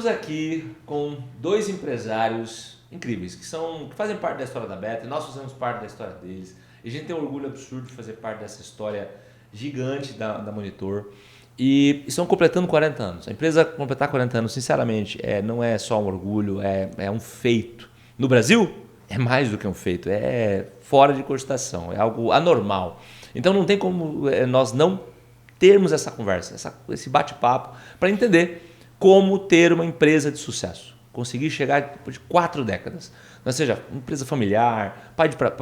Estamos aqui com dois empresários incríveis, que fazem parte da história da Beta, e nós fazemos parte da história deles. E a gente tem um orgulho absurdo de fazer parte dessa história gigante da Monitor. E estão completando 40 anos. A empresa completar 40 anos, sinceramente, não é só um orgulho, é um feito. No Brasil, é mais do que um feito, é fora de cogitação, é algo anormal. Então não tem como nós não termos essa conversa, esse bate-papo, para entender como ter uma empresa de sucesso. Conseguir chegar depois de 4 décadas. Ou seja, empresa familiar,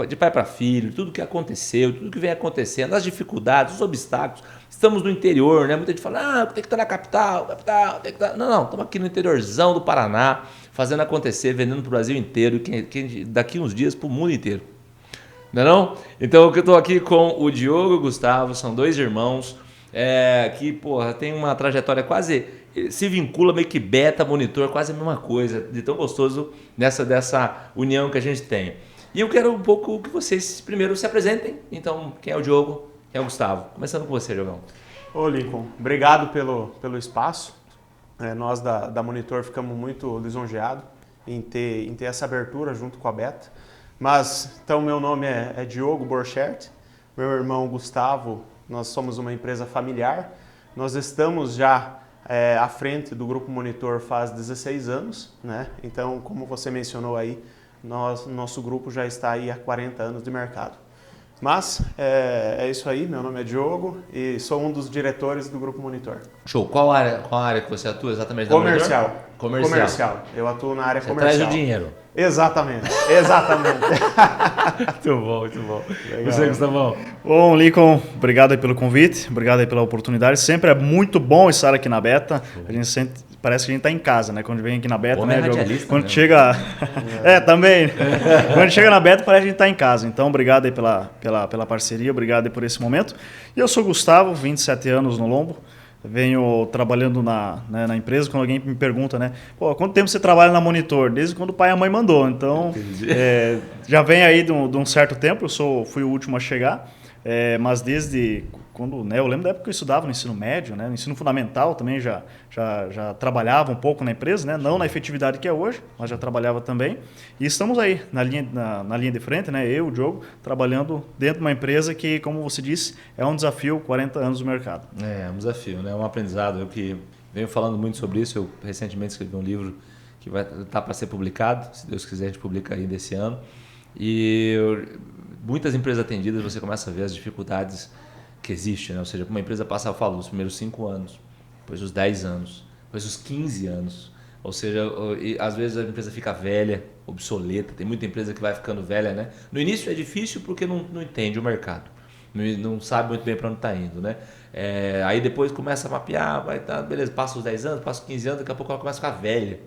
de pai para filho, tudo que aconteceu, tudo que vem acontecendo, as dificuldades, os obstáculos. Estamos no interior, né? Muita gente fala, tem que estar na capital, tem que estar... Não, estamos aqui no interiorzão do Paraná, fazendo acontecer, vendendo para o Brasil inteiro, e daqui uns dias para o mundo inteiro. Não é não? Então eu estou aqui com o Diogo e o Gustavo, são 2 irmãos, que tem uma trajetória quase... se vincula meio que Beta, Monitor, quase a mesma coisa, de tão gostoso dessa união que a gente tem. E eu quero um pouco que vocês primeiro se apresentem. Então, quem é o Diogo, quem é o Gustavo? Começando com você, Diogão. Ô Lincoln, obrigado pelo espaço. Nós da Monitor ficamos muito lisonjeados em ter essa abertura junto com a Beta. Mas, então, meu nome é Diogo Borchert, meu irmão Gustavo, nós somos uma empresa familiar. Nós estamos já à frente do Grupo Monitor faz 16 anos, né? Então, como você mencionou aí, nosso grupo já está aí há 40 anos de mercado. Mas é isso aí, meu nome é Diogo e sou um dos diretores do Grupo Monitor. Show. Qual área que você atua exatamente? Comercial. Comercial. Eu atuo na área você comercial. Traz o dinheiro. Exatamente. Muito bom. Legal. Você, Gustavão? Bom, Lincoln, obrigado aí pelo convite, obrigado aí pela oportunidade. Sempre é muito bom estar aqui na Beta. A gente parece que a gente está em casa, né? Quando vem aqui na Beta, né? Quando chega... também. Quando chega na Beta, parece que a gente está em casa. Então, obrigado aí pela parceria, obrigado aí por esse momento. E eu sou Gustavo, 27 anos no lombo. Venho trabalhando na empresa. Quando alguém me pergunta, né? Pô, quanto tempo você trabalha na Monitor? Desde quando o pai e a mãe mandou. Então, já vem aí de um certo tempo. Fui o último a chegar. Mas desde quando, né, eu lembro da época que eu estudava no ensino médio, né, no ensino fundamental também já trabalhava um pouco na empresa, né, não na efetividade que é hoje, mas já trabalhava também. E estamos aí na linha de frente, né, eu, o Diogo, trabalhando dentro de uma empresa que, como você disse, é um desafio, 40 anos no mercado. É um desafio, né, um aprendizado. Eu que venho falando muito sobre isso, eu recentemente escrevi um livro que vai estar para ser publicado, se Deus quiser a gente publica ainda esse ano. E muitas empresas atendidas, você começa a ver as dificuldades que existem, né? Ou seja, uma empresa passa, eu falo, os primeiros 5 anos, depois os 10 anos, depois os 15 anos. Ou seja, às vezes a empresa fica velha, obsoleta. Tem muita empresa que vai ficando velha, né? No início é difícil porque não entende o mercado, não sabe muito bem para onde está indo, né? Aí depois começa a mapear, beleza, passa os 10 anos, passa os 15 anos, daqui a pouco ela começa a ficar velha.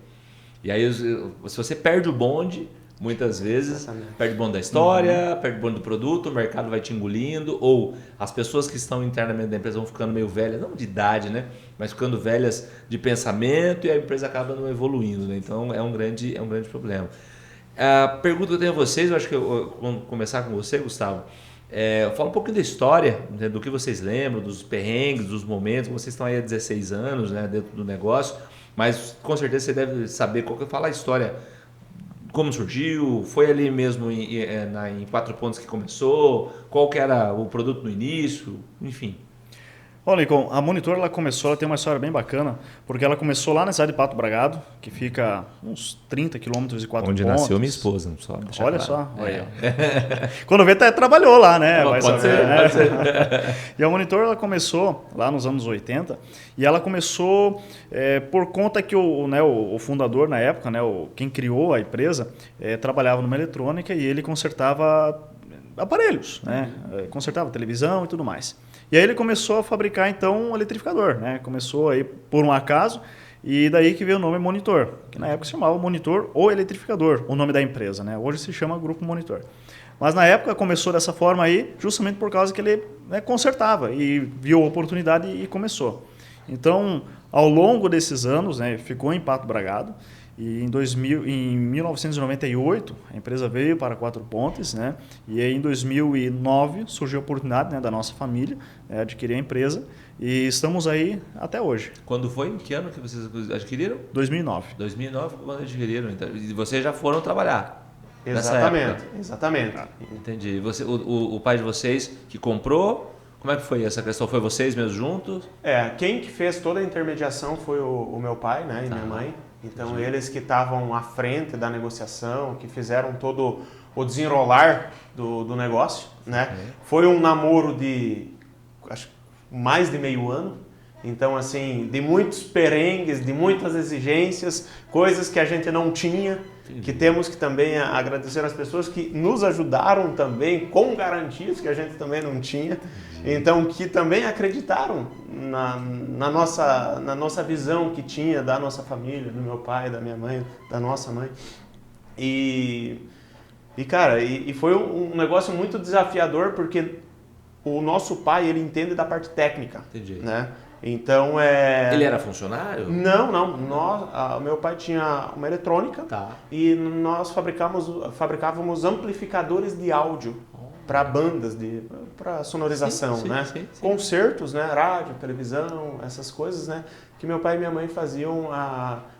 E aí, se você perde o bonde, muitas vezes, exatamente, perde o bonde da história, perde o bonde do produto, o mercado vai te engolindo, ou as pessoas que estão internamente da empresa vão ficando meio velhas, não de idade, né? Mas ficando velhas de pensamento, e a empresa acaba não evoluindo, né? Então é um grande problema. A pergunta que eu tenho a vocês, eu acho que eu vou começar com você, Gustavo. Fala um pouquinho da história, né, do que vocês lembram, dos perrengues, dos momentos. Vocês estão aí há 16 anos, né, dentro do negócio, mas com certeza você deve saber fala a história. Como surgiu? Foi ali mesmo em 4 pontos que começou? Qual que era o produto no início? Enfim. Olha, Lincoln, a Monitor ela tem uma história bem bacana, porque ela começou lá na cidade de Pato Bragado, que fica uns 30 quilômetros de 4 pontos. Onde nasceu minha esposa, não só. Olha só. Quando vê, trabalhou lá, né? Pode ser. E a Monitor ela começou lá nos anos 80, e ela começou por conta que o fundador na época, né, quem criou a empresa, trabalhava numa eletrônica e ele consertava aparelhos, né? Consertava televisão e tudo mais. E aí ele começou a fabricar, então, um eletrificador, né? Começou aí por um acaso, e daí que veio o nome Monitor, que na época se chamava Monitor ou Eletrificador, o nome da empresa, né? Hoje se chama Grupo Monitor. Mas na época começou dessa forma aí, justamente por causa que ele, né, consertava e viu a oportunidade e começou. Então, ao longo desses anos, né, ficou em Pato Bragado, E em 1998, a empresa veio para Quatro Pontes, né? E aí, em 2009 surgiu a oportunidade, né, da nossa família, adquirir a empresa e estamos aí até hoje. Quando foi? Em que ano que vocês adquiriram? 2009. 2009 quando adquiriram. Então, e vocês já foram trabalhar? Exatamente. Entendi. O pai de vocês que comprou, como é que foi essa questão? Foi vocês mesmos juntos? Quem que fez toda a intermediação foi o meu pai, né, e minha mãe. Então, eles que estavam à frente da negociação, que fizeram todo o desenrolar do negócio, né? Foi um namoro de, acho, mais de meio ano. Então, assim, de muitos perengues, de muitas exigências, coisas que a gente não tinha, que temos que também agradecer às pessoas que nos ajudaram também com garantias que a gente também não tinha. Então, que também acreditaram na nossa visão que tinha da nossa família, do meu pai, da minha mãe, da nossa mãe. E cara, foi um negócio muito desafiador, porque o nosso pai, ele entende da parte técnica. Entendi. Né? Então, Ele era funcionário? Não. Meu pai tinha uma eletrônica e nós fabricávamos amplificadores de áudio para bandas, para sonorização, né? Sim. Concertos, né? Rádio, televisão, essas coisas, né? Que meu pai e minha mãe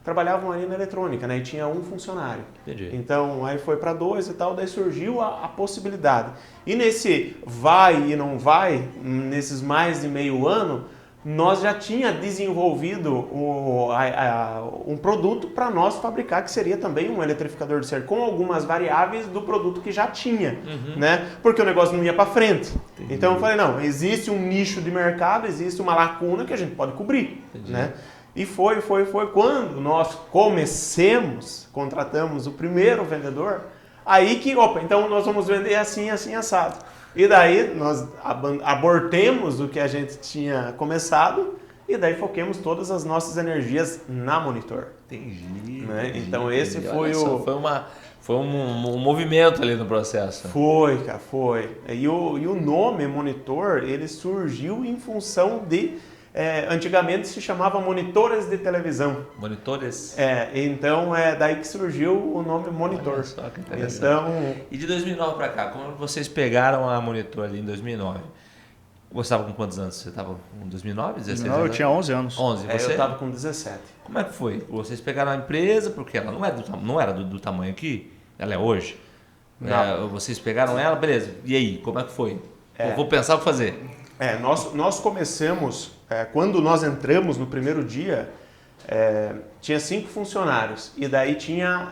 trabalhavam ali na eletrônica, né? E tinha um funcionário. Entendi. Então, aí foi para 2 e tal, daí surgiu a possibilidade. E nesse vai e não vai, nesses mais de meio ano, nós já tinha desenvolvido um produto para nós fabricar, que seria também um eletrificador de cerca, com algumas variáveis do produto que já tinha, né? Porque o negócio não ia para frente. Entendi. Então eu falei, não, existe um nicho de mercado, existe uma lacuna que a gente pode cobrir, né? E foi quando nós contratamos o primeiro vendedor, aí que, então nós vamos vender assim, assim, assado. E daí nós abortemos o que a gente tinha começado e daí foquemos todas as nossas energias na Monitor. Entendi. Né? Então esse foi Foi um movimento ali no processo. Foi, cara, foi. E o nome Monitor, ele surgiu em função de... antigamente se chamava monitores de televisão. Monitores? Então é daí que surgiu o nome Monitor. Olha só, que interessante. E de 2009 para cá, como vocês pegaram a Monitor ali em 2009? Você estava com quantos anos? Você estava com 2009, 16 anos? Não, eu tinha 11 anos. 11, você? Eu estava com 17. Como é que foi? Vocês pegaram a empresa, porque ela não era do tamanho que ela é hoje. Vocês pegaram ela, beleza. E aí, como é que foi? Vou pensar o que fazer. Nós começamos, quando nós entramos no primeiro dia, tinha 5 funcionários e daí tinha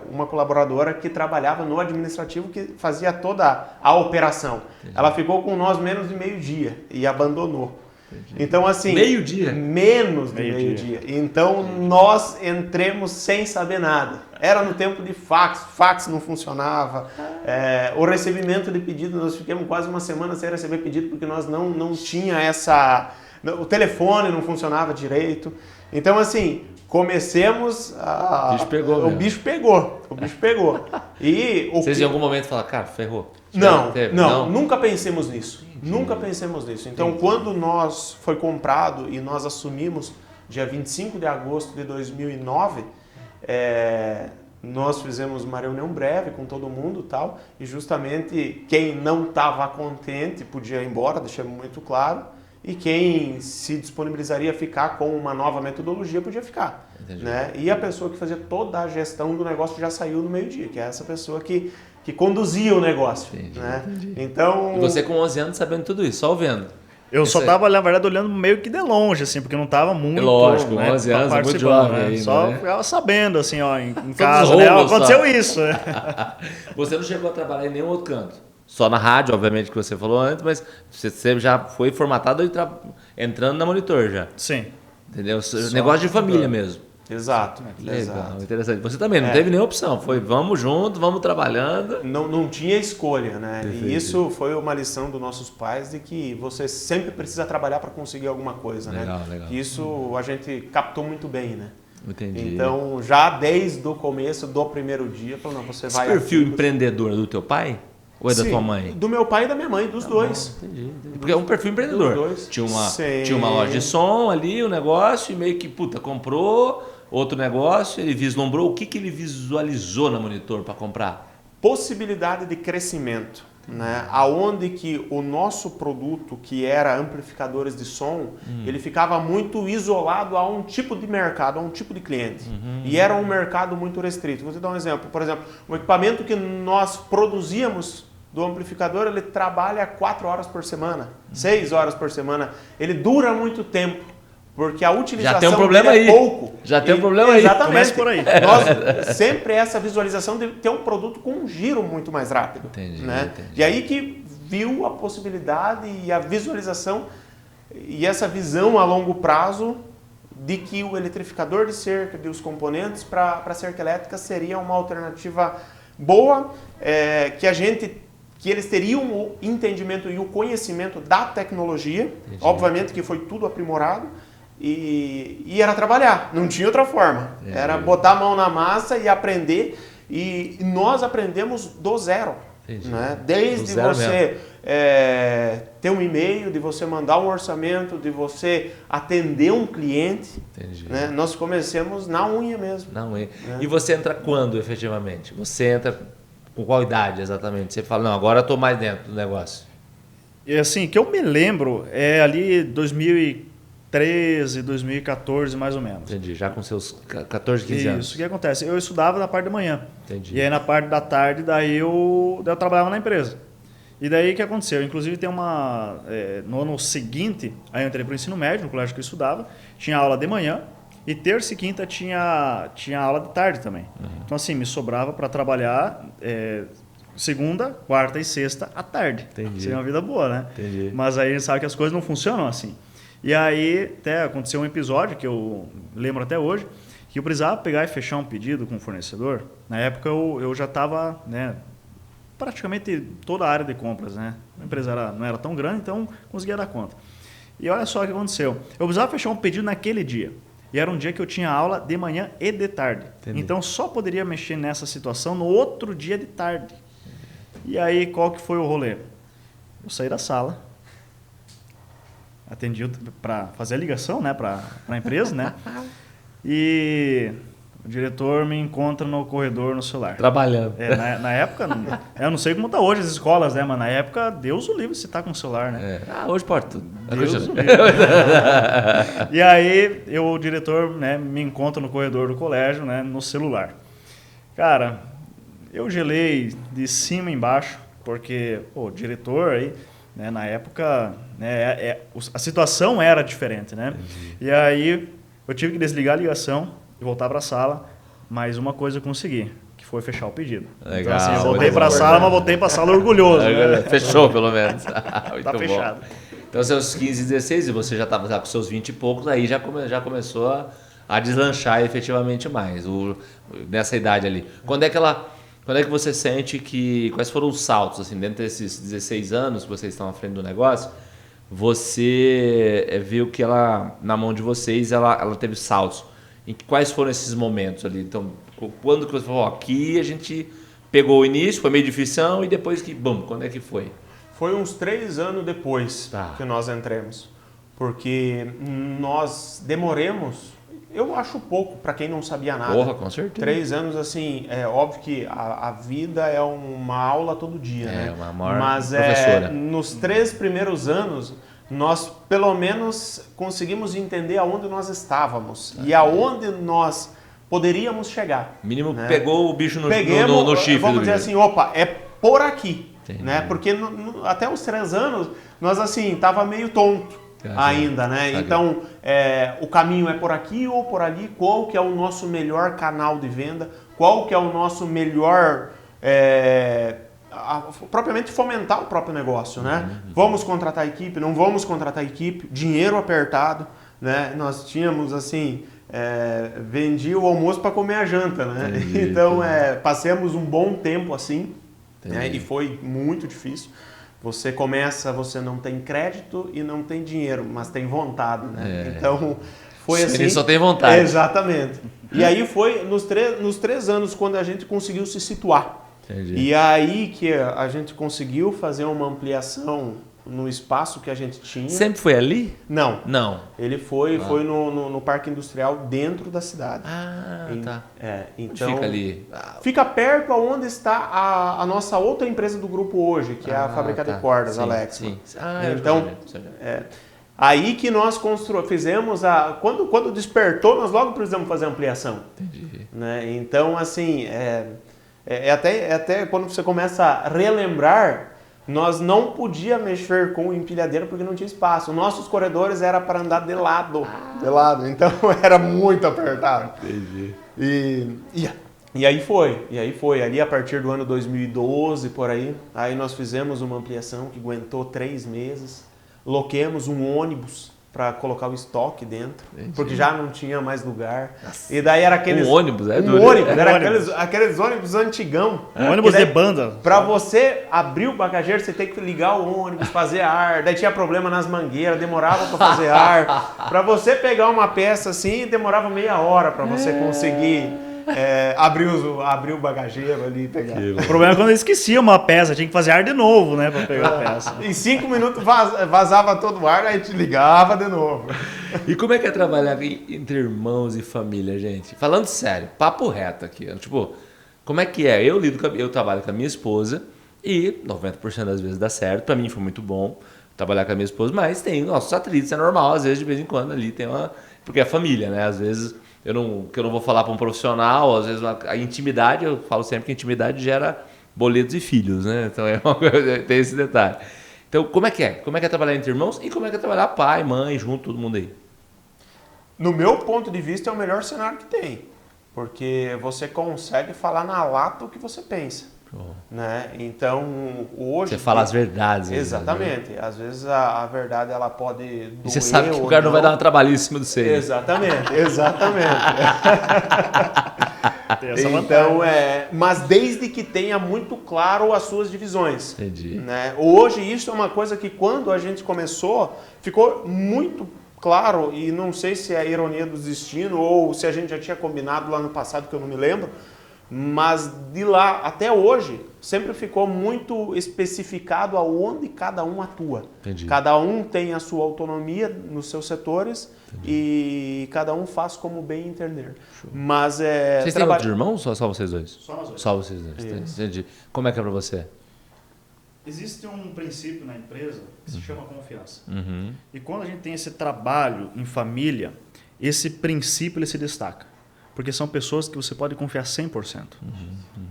uma colaboradora que trabalhava no administrativo que fazia toda a operação. Entendi. Ela ficou com nós menos de meio-dia e abandonou. Entendi. Então, assim... Meio-dia? Menos de meio-dia. Então, nós entremos sem saber nada. Era no tempo de fax não funcionava. O recebimento de pedido, nós ficamos quase uma semana sem receber pedido porque nós não tinha essa... O telefone não funcionava direito. Então, assim, comecemos a... O bicho pegou. E vocês em algum momento falaram, cara, ferrou? Não, nunca pensemos nisso. Nunca pensemos nisso. Então, quando foi comprado e nós assumimos, dia 25 de agosto de 2009, nós fizemos uma reunião breve com todo mundo e tal, e justamente quem não estava contente podia ir embora, deixamos muito claro, e quem se disponibilizaria a ficar com uma nova metodologia podia ficar. Né? E a pessoa que fazia toda a gestão do negócio já saiu no meio-dia, que é essa pessoa que conduzia o negócio. Né? Então... E você com 11 anos sabendo tudo isso, só vendo. Eu só estava, na verdade, olhando meio que de longe, assim, porque não estava muito... Lógico, 11 anos, muito jovem ainda, só ficava sabendo, assim, ó, em casa, né? Aconteceu isso. Você não chegou a trabalhar em nenhum outro canto? Só na rádio, obviamente, que você falou antes, mas você já foi formatado entrando na Monitor já. Sim. Entendeu? Negócio de família mesmo. Exato. Legal, interessante. Você também não teve nenhuma opção, foi vamos junto, vamos trabalhando. Não tinha escolha, né? Perfeito. E isso foi uma lição dos nossos pais de que você sempre precisa trabalhar para conseguir alguma coisa, legal, né? Legal. Isso a gente captou muito bem, né? Entendi. Então, já desde o começo do primeiro dia, falou, não, você vai... Esse perfil empreendedor do teu pai? Ou é da tua mãe? Do meu pai e da minha mãe, dos dois. Entendi. Porque é um perfil empreendedor. Tinha uma loja de som ali, o negócio, e meio que, comprou outro negócio, ele vislumbrou, o que ele visualizou na Monitor para comprar? Possibilidade de crescimento, né? Aonde que o nosso produto, que era amplificadores de som, ele ficava muito isolado a um tipo de mercado, a um tipo de cliente. E era um mercado muito restrito. Vou te dar um exemplo. Por exemplo, o equipamento que nós produzíamos do amplificador, ele trabalha 4 horas por semana, 6 horas por semana. Ele dura muito tempo. Porque a utilização já tem um problema dele é pouco. Já tem um problema exatamente. Começa por aí. Nós, sempre essa visualização de ter um produto com um giro muito mais rápido. Entendi, né? entendi. E aí que viu a possibilidade e a visualização e essa visão a longo prazo de que o eletrificador de cerca, de os componentes para a cerca elétrica seria uma alternativa boa, que eles teriam o entendimento e o conhecimento da tecnologia. Entendi. Obviamente que foi tudo aprimorado. E era trabalhar, não tinha outra forma. Era botar a mão na massa e aprender. E nós aprendemos do zero. Né? Desde você ter um e-mail, de você mandar um orçamento, de você atender um cliente. Né? Nós começamos na unha mesmo. Na unha. E você entra quando, efetivamente? Você entra com qual idade exatamente? Você fala, não, agora eu estou mais dentro do negócio. E assim, que eu me lembro é ali 2013, 2014, mais ou menos. Entendi, já com seus 14, 15 anos. Isso, o que acontece? Eu estudava na parte da manhã. Entendi. E aí na parte da tarde, daí eu trabalhava na empresa. E daí o que aconteceu? Inclusive tem no ano seguinte, aí eu entrei para o ensino médio, no colégio que eu estudava, tinha aula de manhã, e terça e quinta tinha aula de tarde também. Então assim, me sobrava para trabalhar segunda, quarta e sexta à tarde. Entendi. Seria uma vida boa, né? Entendi. Mas aí a gente sabe que as coisas não funcionam assim. E aí até aconteceu um episódio que eu lembro até hoje, que eu precisava pegar e fechar um pedido com o fornecedor. Na época eu já estava, né, praticamente toda a área de compras, né? A empresa não era tão grande, então conseguia dar conta. E olha só o que aconteceu. Eu precisava fechar um pedido naquele dia. E era um dia que eu tinha aula de manhã e de tarde. Entendi. Então só poderia mexer nessa situação no outro dia de tarde. E aí qual que foi o rolê? Eu saí da sala, atendi para fazer a ligação, né, para a empresa, né? E o diretor me encontra no corredor no celular. Trabalhando. Na época, eu não sei como está hoje as escolas, né? Mas na época, Deus o livre se está com o celular, né? Hoje pode tudo. Deus o livre. E aí, o diretor, né, me encontra no corredor do colégio, né, no celular. Cara, eu gelei de cima e embaixo, porque o diretor aí, né, na época, né, a situação era diferente, né? E aí, eu tive que desligar a ligação e voltar para a sala, mas uma coisa eu consegui, que foi fechar o pedido. Legal. Então, assim, eu voltei para a sala, mas voltei para a sala orgulhoso. Né? Fechou, pelo menos. Muito tá fechado. Bom. Então, seus 15, 16, e você já estava com seus 20 e poucos, aí já começou a deslanchar efetivamente mais, nessa idade ali. Quando é que você sente quais foram os saltos, assim, dentro desses 16 anos que vocês estão à frente do negócio, você viu que na mão de vocês, ela teve saltos. Quais foram esses momentos ali? Então, quando que você falou, aqui a gente pegou o início, foi meio difícil, e depois quando é que foi? Foi uns 3 anos depois que nós entramos. Porque nós demoramos, eu acho pouco para quem não sabia nada. Porra, com certeza. 3 anos, assim, é óbvio que a vida é uma aula todo dia, né? Uma maior Mas professora. nos 3 primeiros anos, nós pelo menos conseguimos entender aonde nós estávamos e aonde nós poderíamos chegar. Mínimo, né? Pegou o bicho no chifre. Vamos dizer assim, opa, é por aqui. Entendi. Né? Porque até os 3 anos, nós assim, tava meio tonto ainda, né? Então, o caminho é por aqui ou por ali, qual que é o nosso melhor canal de venda, qual que é o nosso melhor, propriamente fomentar o próprio negócio, né? Vamos contratar equipe, não vamos contratar equipe, dinheiro apertado, né? Nós tínhamos assim, vendia o almoço para comer a janta, né? Então, passamos um bom tempo assim, né? E foi muito difícil. Você começa, você não tem crédito e não tem dinheiro, mas tem vontade, né? Então, foi assim. Ele só tem vontade. Exatamente. E aí foi nos 3 anos quando a gente conseguiu se situar. Entendi. E aí que a gente conseguiu fazer uma ampliação no espaço que a gente tinha. Sempre foi ali? Não. Não. Ele foi no Parque Industrial dentro da cidade. Tá. Então, onde fica ali? Fica perto aonde está a nossa outra empresa do grupo hoje, que é a Fábrica de Cordas, Alex. Sim. Então, aí que nós fizemos quando despertou, nós logo precisamos fazer ampliação. Entendi. Né? Então, assim, até quando você começa a relembrar, nós não podíamos mexer com o empilhadeiro porque não tinha espaço. Nossos corredores era para andar de lado, então era muito apertado. Entendi. E aí foi. Ali a partir do ano 2012, por aí nós fizemos uma ampliação que aguentou 3 meses. Loquemos um ônibus para colocar o estoque dentro, porque já não tinha mais lugar. Nossa. E daí era aqueles... ônibus, aqueles ônibus antigão. Ônibus de banda. Para você abrir o bagageiro, você tem que ligar o ônibus, fazer ar. Daí tinha problema nas mangueiras, demorava para fazer ar. Para você pegar uma peça assim, demorava meia hora para você conseguir... abrir o bagageiro ali e pegar. O problema é quando eu esquecia uma peça, tinha que fazer ar de novo, né, para pegar a peça. Em 5 minutos vazava todo o ar, aí a gente ligava de novo. E como é que é trabalhar entre irmãos e família, gente? Falando sério, papo reto aqui. Tipo, como é que é? Eu trabalho com a minha esposa e 90% das vezes dá certo. Para mim foi muito bom trabalhar com a minha esposa, mas tem nossos atritos, é normal, às vezes de vez em quando ali tem uma... Porque é família, né? Às vezes... que eu não vou falar para um profissional, às vezes a intimidade, eu falo sempre que a intimidade gera boletos e filhos, né? Então tem esse detalhe. Então, como é que é? Como é que é trabalhar entre irmãos e como é que é trabalhar pai, mãe, junto, todo mundo aí? No meu ponto de vista, é o melhor cenário que tem. Porque você consegue falar na lata o que você pensa. Né? Então, hoje... Você fala as verdades. Exatamente. Né? Às vezes a verdade ela pode doer. E você sabe que o cara não vai dar uma trabalhinha em cima do seu. Exatamente. Então, mas desde que tenha muito claro as suas divisões. Entendi. Né? Hoje, isso é uma coisa que quando a gente começou, ficou muito claro, e não sei se é a ironia do destino ou se a gente já tinha combinado lá no passado, que eu não me lembro, mas de lá até hoje sempre ficou muito especificado aonde cada um atua. Entendi. Cada um tem a sua autonomia nos seus setores. Entendi. E cada um faz como bem entender. Show. Mas vocês têm outros irmãos ou só vocês dois? Só nós dois. Só vocês dois. Entendi. Como é que é para você? Existe um princípio na empresa que se chama confiança. Uhum. E quando a gente tem esse trabalho em família, esse princípio ele se destaca. Porque são pessoas que você pode confiar 100%.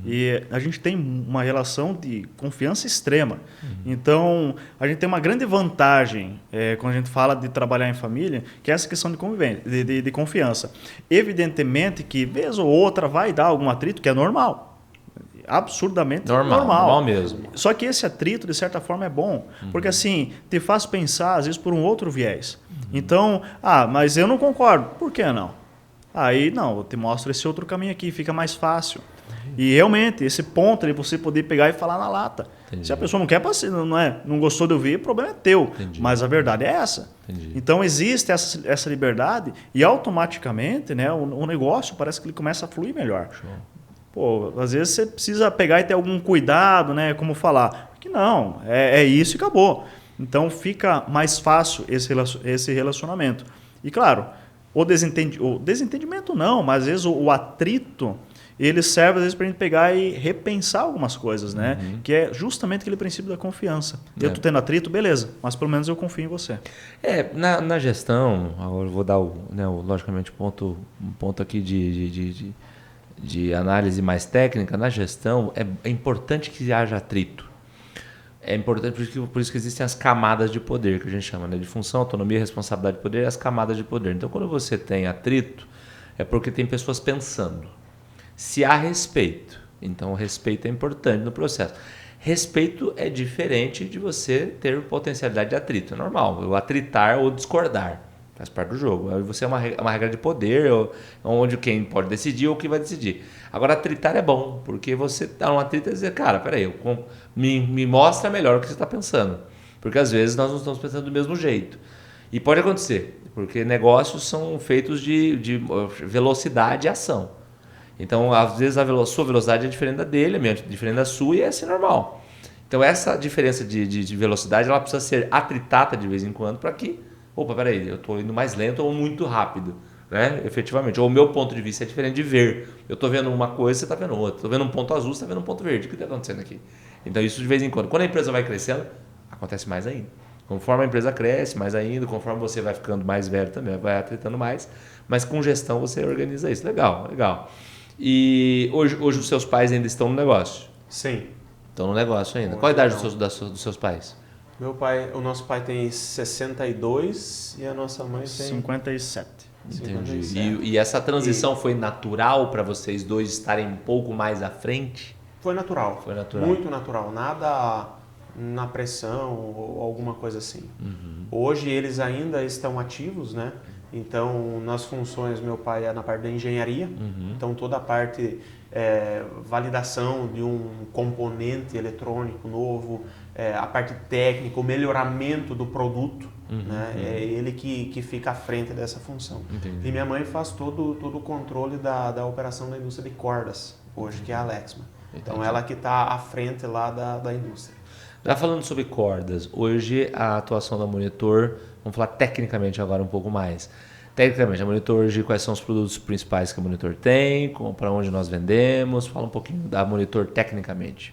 E a gente tem uma relação de confiança extrema. Então, a gente tem uma grande vantagem quando a gente fala de trabalhar em família, que é essa questão de convivência, de confiança. Evidentemente que, vez ou outra, vai dar algum atrito, que é normal. Absurdamente normal mesmo. Só que esse atrito, de certa forma, é bom. Porque, assim, te faz pensar, às vezes, por um outro viés. Então, mas eu não concordo. Por que não? Aí, não, eu te mostro esse outro caminho aqui, fica mais fácil. E realmente, esse ponto de você poder pegar e falar na lata. Entendi. Se a pessoa não quer, não gostou de ouvir, o problema é teu. Entendi. Mas a verdade é essa. Entendi. Então, existe essa liberdade e automaticamente, né, o negócio parece que ele começa a fluir melhor. Show. Pô, às vezes você precisa pegar e ter algum cuidado, né, como falar. Porque não, é isso e acabou. Então, fica mais fácil esse relacionamento. E, claro... O desentendimento não, mas às vezes o atrito, ele serve às vezes para a gente pegar e repensar algumas coisas, né? Que é justamente aquele princípio da confiança. Eu estou tendo atrito, beleza, mas pelo menos eu confio em você. Na gestão, agora eu vou dar logicamente um ponto aqui de análise mais técnica. Na gestão é importante que haja atrito. É importante, por isso que existem as camadas de poder, que a gente chama, né? De função, autonomia, responsabilidade de poder e as camadas de poder. Então, quando você tem atrito, é porque tem pessoas pensando. Se há respeito, então o respeito é importante no processo. Respeito é diferente de você ter potencialidade de atrito. É normal, eu atritar ou discordar. Faz parte do jogo. Aí você é uma regra de poder, onde quem pode decidir ou quem vai decidir. Agora, atritar é bom, porque você dá um atrito e dizer, cara, peraí, me mostra melhor o que você está pensando. Porque às vezes nós não estamos pensando do mesmo jeito. E pode acontecer, porque negócios são feitos de velocidade e ação. Então, às vezes, a sua velocidade é diferente da dele, a minha é diferente da sua, e é assim normal. Então essa diferença de velocidade ela precisa ser atritada de vez em quando para que, opa, peraí, eu estou indo mais lento ou muito rápido. Né? Efetivamente. Ou o meu ponto de vista é diferente de ver. Eu estou vendo uma coisa, você está vendo outra. Estou vendo um ponto azul, você está vendo um ponto verde. O que está acontecendo aqui? Então isso de vez em quando. Quando a empresa vai crescendo, acontece mais ainda. Conforme a empresa cresce, mais ainda. Conforme você vai ficando mais velho também, vai atritando mais. Mas com gestão você organiza isso. Legal, legal. E hoje os seus pais ainda estão no negócio? Sim. Estão no negócio ainda. Qual a idade dos seus pais? O nosso pai tem 62 e a nossa mãe tem 57. Entendi. E essa transição foi natural para vocês dois estarem um pouco mais à frente? Foi natural. Foi natural. Muito natural. Nada na pressão ou alguma coisa assim. Hoje eles ainda estão ativos, né? Então, nas funções, meu pai é na parte da engenharia. Então, toda a parte validação de um componente eletrônico novo, a parte técnica, o melhoramento do produto, né? É ele que fica à frente dessa função. Entendi. E minha mãe faz todo o controle da operação da indústria de cordas, hoje, que é a Lexman. Então, ela que está à frente lá da indústria. Já falando sobre cordas, hoje a atuação da Monitor, vamos falar tecnicamente agora um pouco mais. Tecnicamente, a Monitor hoje, quais são os produtos principais que a Monitor tem, para onde nós vendemos? Fala um pouquinho da Monitor tecnicamente.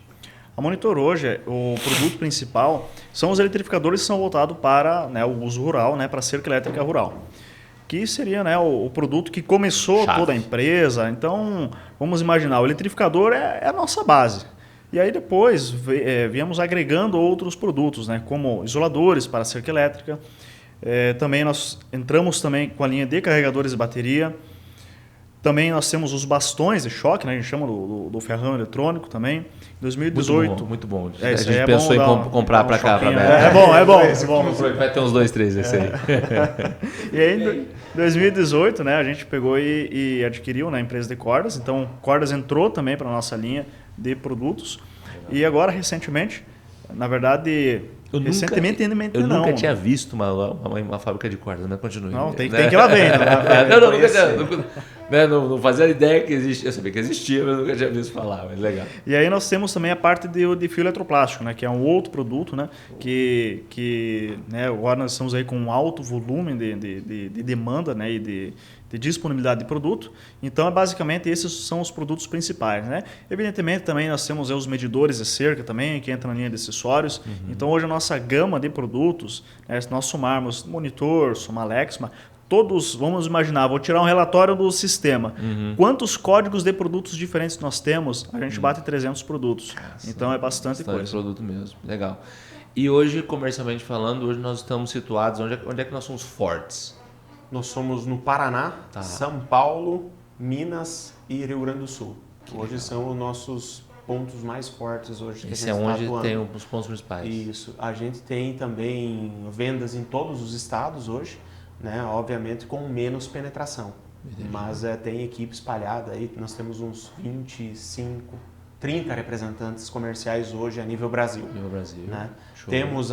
A Monitor hoje, o produto principal são os eletrificadores que são voltados para, né, o uso rural, né, para a cerca elétrica rural. Que seria, né, o produto que começou toda a empresa. Então, vamos imaginar, o eletrificador é a nossa base. E aí depois viemos agregando outros produtos, né, como isoladores para a cerca elétrica. Também nós entramos também com a linha de carregadores de bateria. Também nós temos os bastões de choque, né, a gente chama do ferrão eletrônico também. Em 2018. Muito bom. A gente pensou em comprar para cá. É bom. Vai ter uns 2, 3 esse aí. E aí, em 2018, né, a gente pegou e adquiriu, né, a empresa de cordas. Então, cordas entrou também para a nossa linha de produtos. E agora, recentemente, na verdade... Eu nunca tinha visto uma fábrica de cordas, mas continue. Não, tem que ir lá dentro. Não fazia ideia que existia. Eu sabia que existia, mas nunca tinha visto falar, mas legal. E aí nós temos também a parte de fio eletroplástico, né, que é um outro produto, né, que né, agora nós estamos aí com um alto volume de demanda, né, e de disponibilidade de produto. Então, basicamente, esses são os produtos principais, né? Evidentemente, também nós temos os medidores de cerca também, que entram na linha de acessórios. Então, hoje a nossa gama de produtos, né, se nós somarmos Monitor, somar Lexman, todos, vamos imaginar, vou tirar um relatório do sistema. Quantos códigos de produtos diferentes nós temos? A gente bate 300 produtos. Então, é bastante coisa. Produto mesmo. Legal. E hoje, comercialmente falando, hoje nós estamos situados, onde é que nós somos fortes? Nós somos no Paraná, São Paulo, Minas e Rio Grande do Sul. Hoje são os nossos pontos mais fortes hoje. Esse é onde tem os pontos principais. Isso. A gente tem também vendas em todos os estados hoje, né? Obviamente com menos penetração. Entendi. Mas tem equipe espalhada aí. Nós temos uns 25, 30 representantes comerciais hoje a nível Brasil. Né? Temos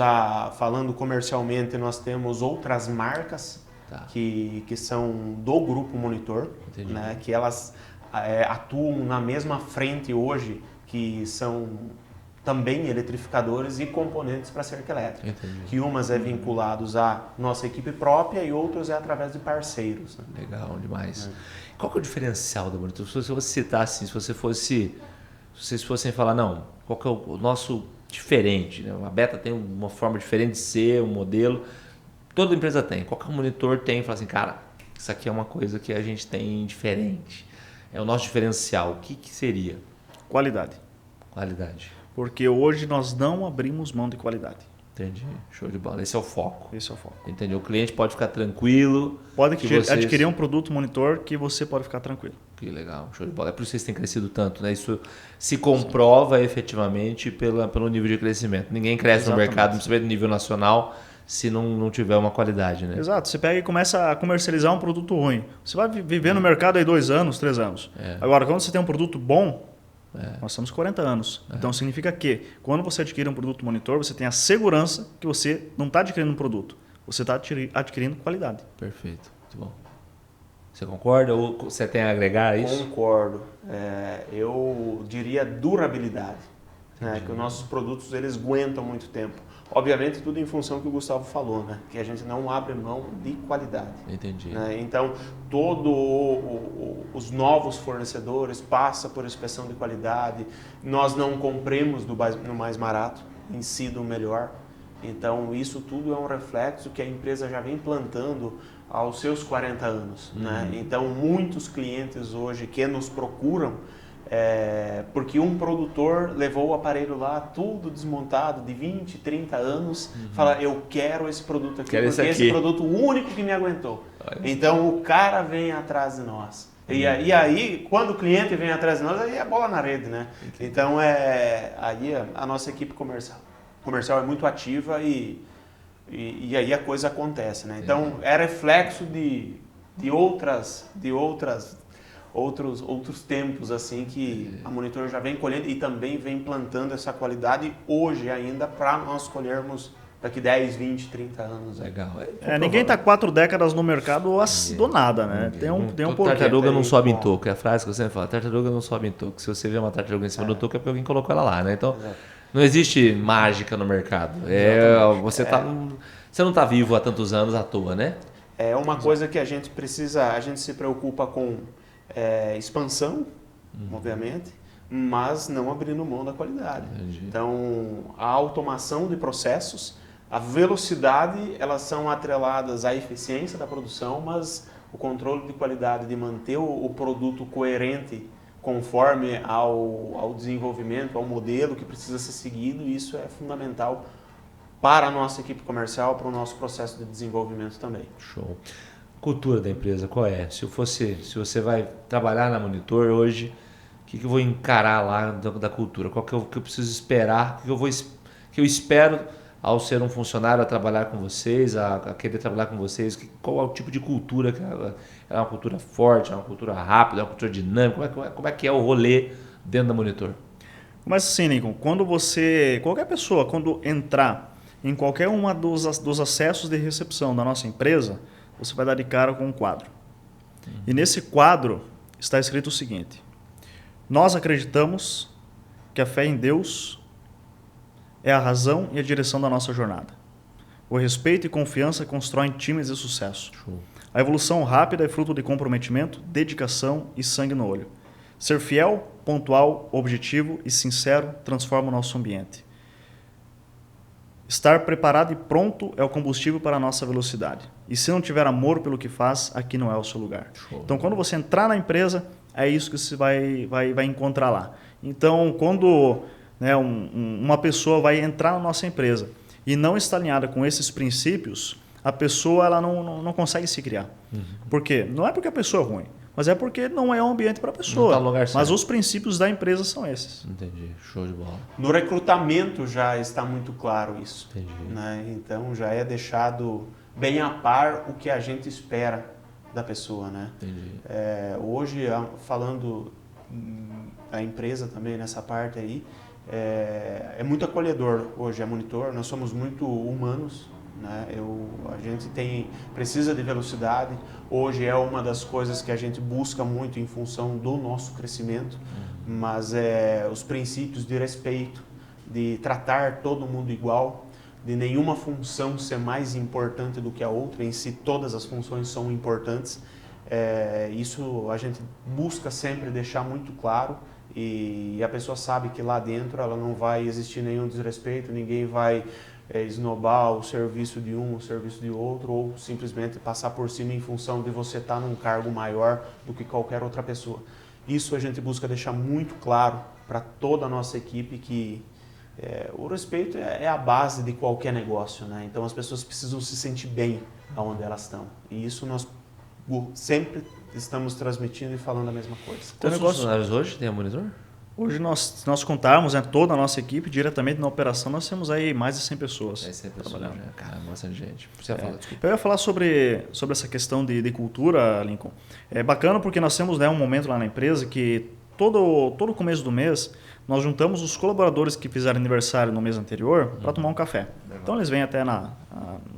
falando comercialmente, nós temos outras marcas que são do Grupo Monitor, né, que elas atuam na mesma frente hoje, que são também eletrificadores e componentes para cerca elétrica. Que umas é vinculados à nossa equipe própria e outros é através de parceiros. Né? Legal demais. Qual que é o diferencial da Monitor? Se você fosse citar assim, se vocês fossem falar, não, qual que é o nosso diferente? Né? A Beta tem uma forma diferente de ser, um modelo... Toda empresa tem. Qualquer monitor tem. Fala assim, cara, isso aqui é uma coisa que a gente tem diferente. É o nosso diferencial. O que seria? Qualidade. Porque hoje nós não abrimos mão de qualidade. Entendi. Show de bola. Esse é o foco. Entendi. O cliente pode ficar tranquilo. Pode adquirir um produto monitor que você pode ficar tranquilo. Que legal. Show de bola. É por isso que vocês têm crescido tanto, né? Isso se comprova efetivamente pelo nível de crescimento. Ninguém cresce no mercado, principalmente no nível nacional, se não tiver uma qualidade, né? Exato. Você pega e começa a comercializar um produto ruim. Você vai viver no mercado aí 2 anos, 3 anos. Agora, quando você tem um produto bom, nós estamos 40 anos. Então, significa que quando você adquire um produto monitor, você tem a segurança que você não está adquirindo um produto. Você está adquirindo qualidade. Perfeito. Muito bom. Você concorda ou você tem a agregar a isso? Concordo. Eu diria durabilidade. né? Que os nossos produtos eles aguentam muito tempo. Obviamente tudo em função que o Gustavo falou, né? Que a gente não abre mão de qualidade. Entendi. Né? Então, os novos fornecedores passam por inspeção de qualidade. Nós não compramos no mais barato, em si do melhor. Então, isso tudo é um reflexo que a empresa já vem plantando aos seus 40 anos. Né? Então, muitos clientes hoje que nos procuram, porque um produtor levou o aparelho lá, tudo desmontado, de 20, 30 anos, fala, eu quero esse produto aqui, porque esse produto é o único que me aguentou. Então, o cara vem atrás de nós. E aí, quando o cliente vem atrás de nós, aí é bola na rede, né? Então, aí a nossa equipe comercial é muito ativa e aí a coisa acontece, né? Então, é reflexo de outros tempos assim que a Monitor já vem colhendo e também vem plantando essa qualidade hoje ainda para nós colhermos daqui 10, 20, 30 anos. Legal. Ninguém está 4 décadas no mercado do nada, né? Tem um porquê. Tartaruga não sobe em toco, é a frase que eu sempre falo. Tartaruga não sobe em toco. Se você vê uma tartaruga em cima do toco é porque alguém colocou ela lá, né? Então, não existe mágica no mercado. Você não está vivo há tantos anos à toa, né? É uma coisa que a gente se preocupa com expansão, obviamente, mas não abrindo mão da qualidade. Entendi. Então, a automação de processos, a velocidade, elas são atreladas à eficiência da produção, mas o controle de qualidade, de manter o produto coerente conforme ao desenvolvimento, ao modelo que precisa ser seguido, isso é fundamental para a nossa equipe comercial, para o nosso processo de desenvolvimento também. Show. Cultura da empresa, qual é? Se você vai trabalhar na Monitor hoje, o que eu vou encarar lá da cultura? Qual que eu preciso esperar? O que eu espero ao ser um funcionário, a trabalhar com vocês, a querer trabalhar com vocês? Qual é o tipo de cultura? É uma cultura forte, é uma cultura rápida, é uma cultura dinâmica? Como é que é o rolê dentro da Monitor? Mas assim, Lincoln, qualquer pessoa, quando entrar em qualquer uma dos acessos de recepção da nossa empresa, você vai dar de cara com um quadro. E nesse quadro está escrito o seguinte: nós acreditamos que a fé em Deus é a razão e a direção da nossa jornada. O respeito e confiança constroem times de sucesso. Show. A evolução rápida é fruto de comprometimento, dedicação e sangue no olho. Ser fiel, pontual, objetivo e sincero transforma o nosso ambiente. Estar preparado e pronto é o combustível para a nossa velocidade. E se não tiver amor pelo que faz, aqui não é o seu lugar. Show. Então, quando você entrar na empresa, é isso que você vai encontrar lá. Então, quando uma pessoa vai entrar na nossa empresa e não está alinhada com esses princípios, a pessoa ela não consegue se criar. Por quê? Não é porque a pessoa é ruim, mas é porque não é um ambiente para a pessoa. Não tá no lugar certo. Mas os princípios da empresa são esses. Entendi. Show de bola. No recrutamento já está muito claro isso. Entendi. Né? Então já é deixado bem a par o que a gente espera da pessoa. Né? Entendi. Hoje, falando da empresa também nessa parte aí, é muito acolhedor hoje a Monitor. Nós somos muito humanos. Né? A gente precisa de velocidade. Hoje é uma das coisas que a gente busca muito em função do nosso crescimento, mas os princípios de respeito, de tratar todo mundo igual, de nenhuma função ser mais importante do que a outra, em si todas as funções são importantes. Isso a gente busca sempre deixar muito claro e a pessoa sabe que lá dentro ela não vai existir nenhum desrespeito, ninguém vai esnobar o serviço de um, o serviço de outro, ou simplesmente passar por cima em função de você estar num cargo maior do que qualquer outra pessoa. Isso a gente busca deixar muito claro para toda a nossa equipe que o respeito é a base de qualquer negócio, né? Então as pessoas precisam se sentir bem aonde elas estão. E isso nós sempre estamos transmitindo e falando a mesma coisa. Quantos funcionários hoje tem a Monitor? Hoje, se nós contarmos toda a nossa equipe diretamente na operação, nós temos aí mais de 100 pessoas. 100 pessoas, trabalhando. Cara, bastante gente. Eu ia falar sobre essa questão de cultura, Lincoln. É bacana porque nós temos um momento lá na empresa que todo começo do mês nós juntamos os colaboradores que fizeram aniversário no mês anterior para tomar um café. Legal. Então eles vêm até na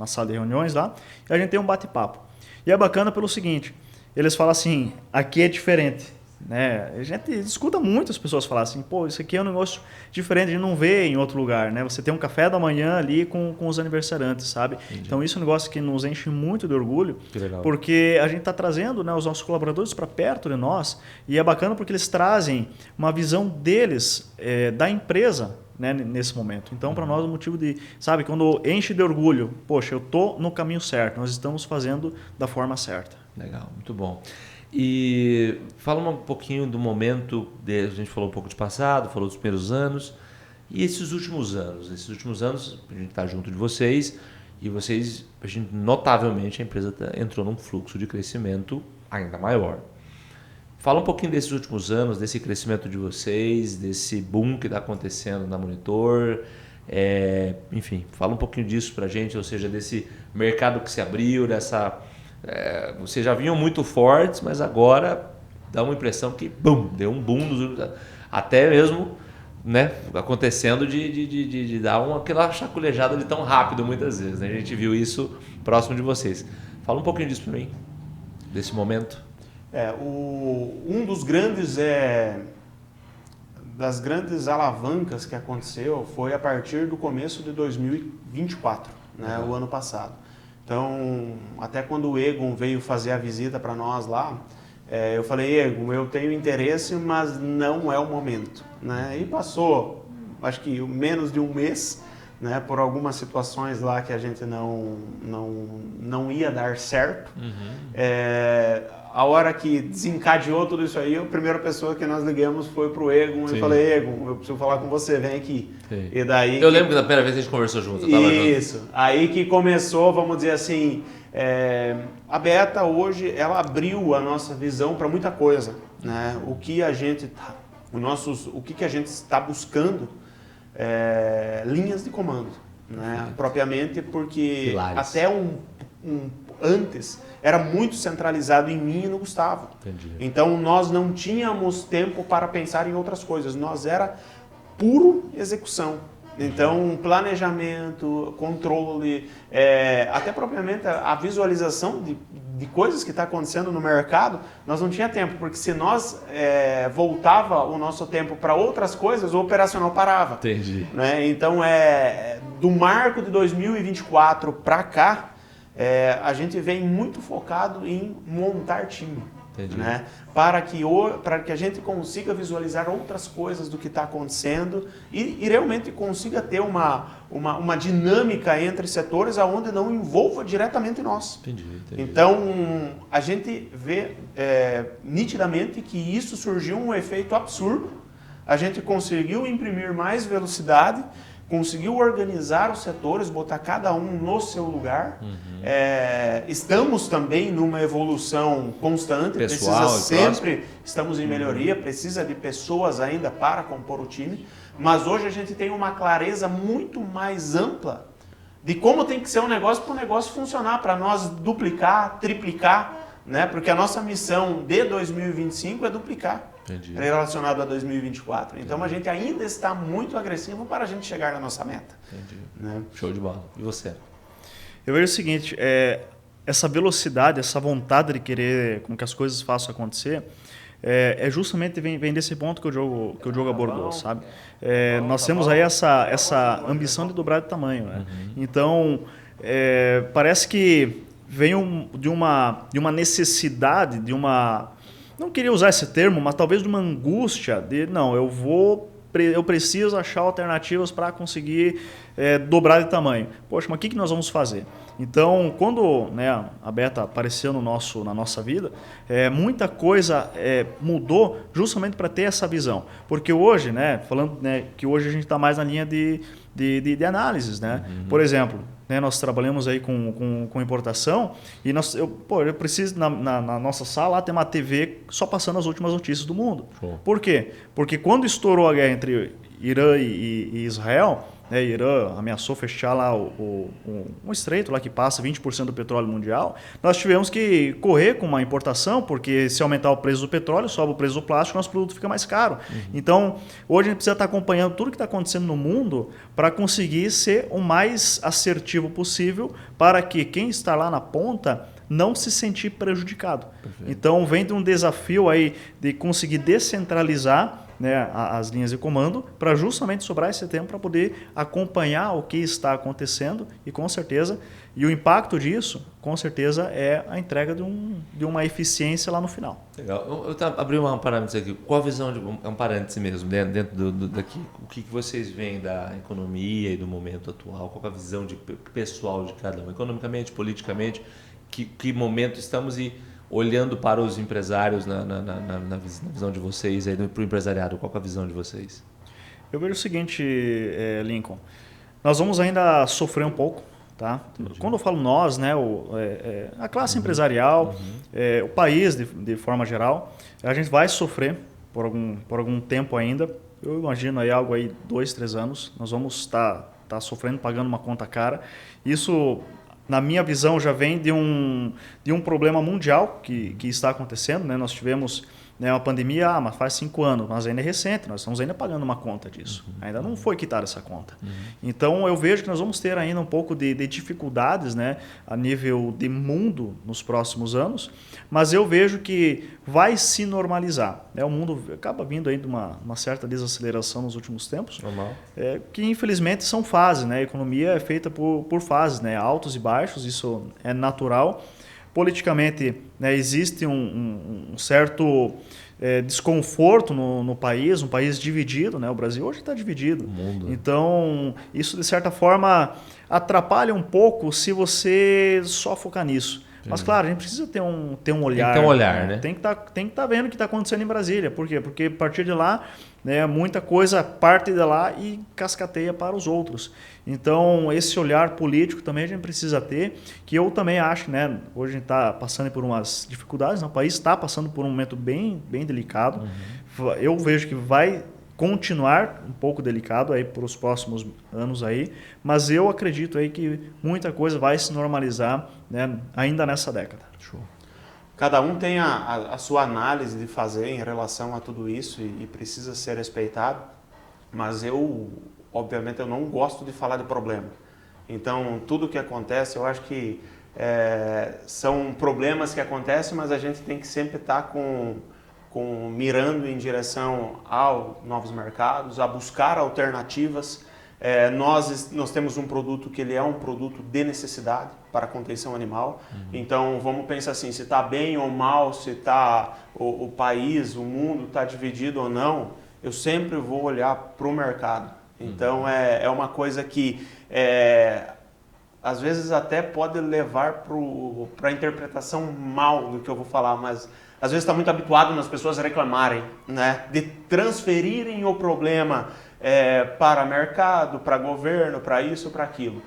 sala de reuniões lá e a gente tem um bate-papo. E é bacana pelo seguinte, eles falam assim, aqui é diferente. né? A gente escuta muitas pessoas falar assim, pô, isso aqui é um negócio diferente, a gente não vê em outro lugar, né? Você tem um café da manhã ali com os aniversariantes, sabe? Entendi. Então isso é um negócio que nos enche muito de orgulho, porque a gente está trazendo, né, os nossos colaboradores para perto de nós, e é bacana porque eles trazem uma visão deles, da empresa, né, nesse momento. Então, para nós, o motivo de, sabe, quando enche de orgulho, poxa, eu tô no caminho certo, nós estamos fazendo da forma certa. Legal, muito bom. E fala um pouquinho do momento, a gente falou um pouco de passado, falou dos primeiros anos, e esses últimos anos. Esses últimos anos, a gente está junto de vocês, e vocês, notavelmente, a empresa entrou num fluxo de crescimento ainda maior. Fala um pouquinho desses últimos anos, desse crescimento de vocês, desse boom que está acontecendo na Monitor. Enfim, fala um pouquinho disso para a gente, ou seja, desse mercado que se abriu, vocês já vinham muito fortes, mas agora dá uma impressão que deu um boom, até mesmo, né, acontecendo de dar aquela chaculejada de tão rápido muitas vezes. Né? A gente viu isso próximo de vocês. Fala um pouquinho disso para mim, desse momento. Um dos das grandes alavancas que aconteceu foi a partir do começo de 2024, né, o ano passado. Então, até quando o Egon veio fazer a visita para nós lá, eu falei, Egon, eu tenho interesse, mas não é o momento. Né? E passou, acho que menos de um mês, né, por algumas situações lá que a gente não ia dar certo. A hora que desencadeou tudo isso aí, a primeira pessoa que nós ligamos foi pro Egon. Sim. E falei, Egon, eu preciso falar com você, vem aqui. Sim. E daí eu lembro que da primeira vez a gente conversou junto. Eu tava isso. Junto. Aí que começou, vamos dizer assim, a Beta hoje, ela abriu a nossa visão para muita coisa. Né? O que a gente está buscando linhas de comando. Né? Propriamente porque Pilares. Até antes era muito centralizado em mim e no Gustavo. Entendi. Então nós não tínhamos tempo para pensar em outras coisas, nós era puro execução. Então planejamento, controle, até propriamente a visualização de coisas que está acontecendo no mercado, nós não tinha tempo, porque se nós voltava o nosso tempo para outras coisas, o operacional parava. Entendi. Né? Então do marco de 2024 para cá, a gente vem muito focado em montar time, né? para que a gente consiga visualizar outras coisas do que está acontecendo e realmente consiga ter uma dinâmica entre setores onde não envolva diretamente nós. Entendi. Então, a gente vê nitidamente que isso surgiu um efeito absurdo, a gente conseguiu imprimir mais velocidade, conseguiu organizar os setores, botar cada um no seu lugar. Estamos também numa evolução constante, pessoal, estamos em melhoria, precisa de pessoas ainda para compor o time, mas hoje a gente tem uma clareza muito mais ampla de como tem que ser um negócio para o negócio funcionar, para nós duplicar, triplicar, né? Porque a nossa missão de 2025 é duplicar. Entendi. Relacionado a 2024. Então a gente ainda está muito agressivo para a gente chegar na nossa meta. Entendi. Né? Show de bola. E você? Eu vejo o seguinte, essa velocidade, essa vontade de querer com que as coisas façam acontecer, justamente vem desse ponto que o Diogo abordou, sabe? Nós temos aí essa ambição de dobrar de tamanho. Né? Então, parece que vem de uma necessidade, não queria usar esse termo, mas talvez de uma angústia de, não, eu preciso achar alternativas para conseguir dobrar de tamanho. Poxa, mas o que nós vamos fazer? Então, quando, né, a Beta apareceu na nossa vida, muita coisa mudou justamente para ter essa visão. Porque hoje, né, falando, né, que hoje a gente está mais na linha de análises. Né? Por exemplo, né, nós trabalhamos aí com importação e eu preciso, na nossa sala, lá tem uma TV só passando as últimas notícias do mundo. Show. Por quê? Porque quando estourou a guerra entre Irã e Israel, né, Irã ameaçou fechar lá um estreito lá que passa 20% do petróleo mundial, nós tivemos que correr com uma importação, porque se aumentar o preço do petróleo, sobe o preço do plástico, nosso produto fica mais caro. Então, hoje a gente precisa estar acompanhando tudo que está acontecendo no mundo para conseguir ser o mais assertivo possível para que quem está lá na ponta não se sentir prejudicado. Perfeito. Então vem de um desafio aí de conseguir descentralizar, né, as linhas de comando para justamente sobrar esse tempo para poder acompanhar o que está acontecendo e com certeza, e o impacto disso, com certeza, é a entrega de uma eficiência lá no final. Legal. Eu abri um parâmetro aqui. Qual a visão, é um parêntese mesmo, dentro daqui, o que vocês veem da economia e do momento atual? Qual é a visão pessoal de cada um? Economicamente, politicamente, que momento estamos e olhando para os empresários na visão de vocês, para o empresariado, qual é a visão de vocês? Eu vejo o seguinte, Lincoln, nós vamos ainda sofrer um pouco, tá? Quando eu falo nós, né, a classe empresarial, o país de forma geral, a gente vai sofrer por algum tempo ainda. Eu imagino aí algo aí 2, 3 anos, nós vamos estar sofrendo, pagando uma conta cara. Isso, na minha visão, já vem de um problema mundial que está acontecendo, né? Nós tivemos, né, uma pandemia, mas faz 5 anos, mas ainda é recente, nós estamos ainda pagando uma conta disso. Ainda não foi quitada essa conta. Então, eu vejo que nós vamos ter ainda um pouco de dificuldades, né, a nível de mundo nos próximos anos, mas eu vejo que vai se normalizar, né? O mundo acaba vindo aí de uma certa desaceleração nos últimos tempos, Normal. Que infelizmente são fases, né? A economia é feita por fases, né? Altos e baixos, isso é natural. Politicamente, né, existe um certo desconforto no país, um país dividido, né? O Brasil hoje está dividido. O mundo. Então, isso de certa forma atrapalha um pouco se você só focar nisso. Mas claro, a gente precisa ter um olhar. Tem que ter um olhar, né? Tem que estar vendo o que está acontecendo em Brasília. Por quê? Porque a partir de lá, né, muita coisa parte de lá e cascateia para os outros. Então, esse olhar político também a gente precisa ter, que eu também acho, né, hoje a gente está passando por umas dificuldades, né, o país está passando por um momento bem delicado. Eu vejo que vai continuar um pouco delicado aí para os próximos anos aí, mas eu acredito aí que muita coisa vai se normalizar, né, ainda nessa década. Show. Cada um tem a sua análise de fazer em relação a tudo isso e precisa ser respeitado, mas obviamente, eu não gosto de falar de problema. Então, tudo que acontece, eu acho que são problemas que acontecem, mas a gente tem que sempre estar mirando em direção a novos mercados, a buscar alternativas. Nós temos um produto que ele é um produto de necessidade para a contenção animal. Então vamos pensar assim, se está bem ou mal, se tá, o país, o mundo está dividido ou não, eu sempre vou olhar para o mercado. Então é uma coisa que às vezes até pode levar para a interpretação mal do que eu vou falar, mas às vezes está muito habituado nas pessoas reclamarem, né, de transferirem o problema para mercado, para governo, para isso, para aquilo.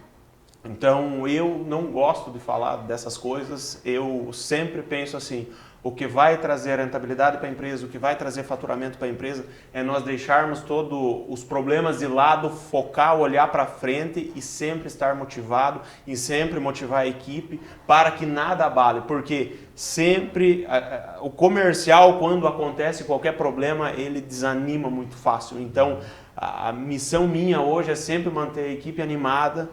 Então eu não gosto de falar dessas coisas, eu sempre penso assim, o que vai trazer rentabilidade para a empresa, o que vai trazer faturamento para a empresa é nós deixarmos todos os problemas de lado, focar, olhar para frente e sempre estar motivado e sempre motivar a equipe para que nada abale, porque sempre o comercial, quando acontece qualquer problema, ele desanima muito fácil. Então a missão minha hoje é sempre manter a equipe animada,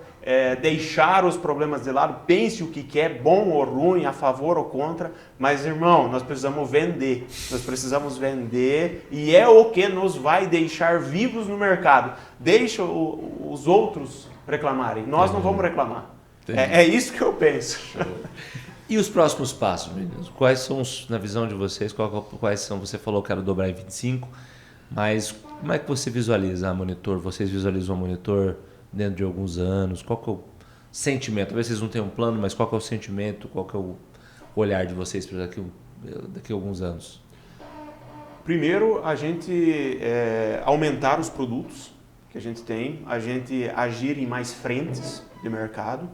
deixar os problemas de lado, pense o que é bom ou ruim, a favor ou contra, mas irmão, nós precisamos vender e é o que nos vai deixar vivos no mercado. Deixa os outros reclamarem, nós não vamos reclamar. É isso que eu penso. E os próximos passos, meninos? Quais são, na visão de vocês, quais são? Você falou que era dobrar em 25, mas como é que você visualiza a Monitor? Vocês visualizam a Monitor dentro de alguns anos? Qual que é o sentimento? Talvez vocês não tenham um plano, mas qual que é o sentimento? Qual que é o olhar de vocês para daqui a alguns anos? Primeiro, a gente aumentar os produtos que a gente tem, a gente agir em mais frentes de mercado,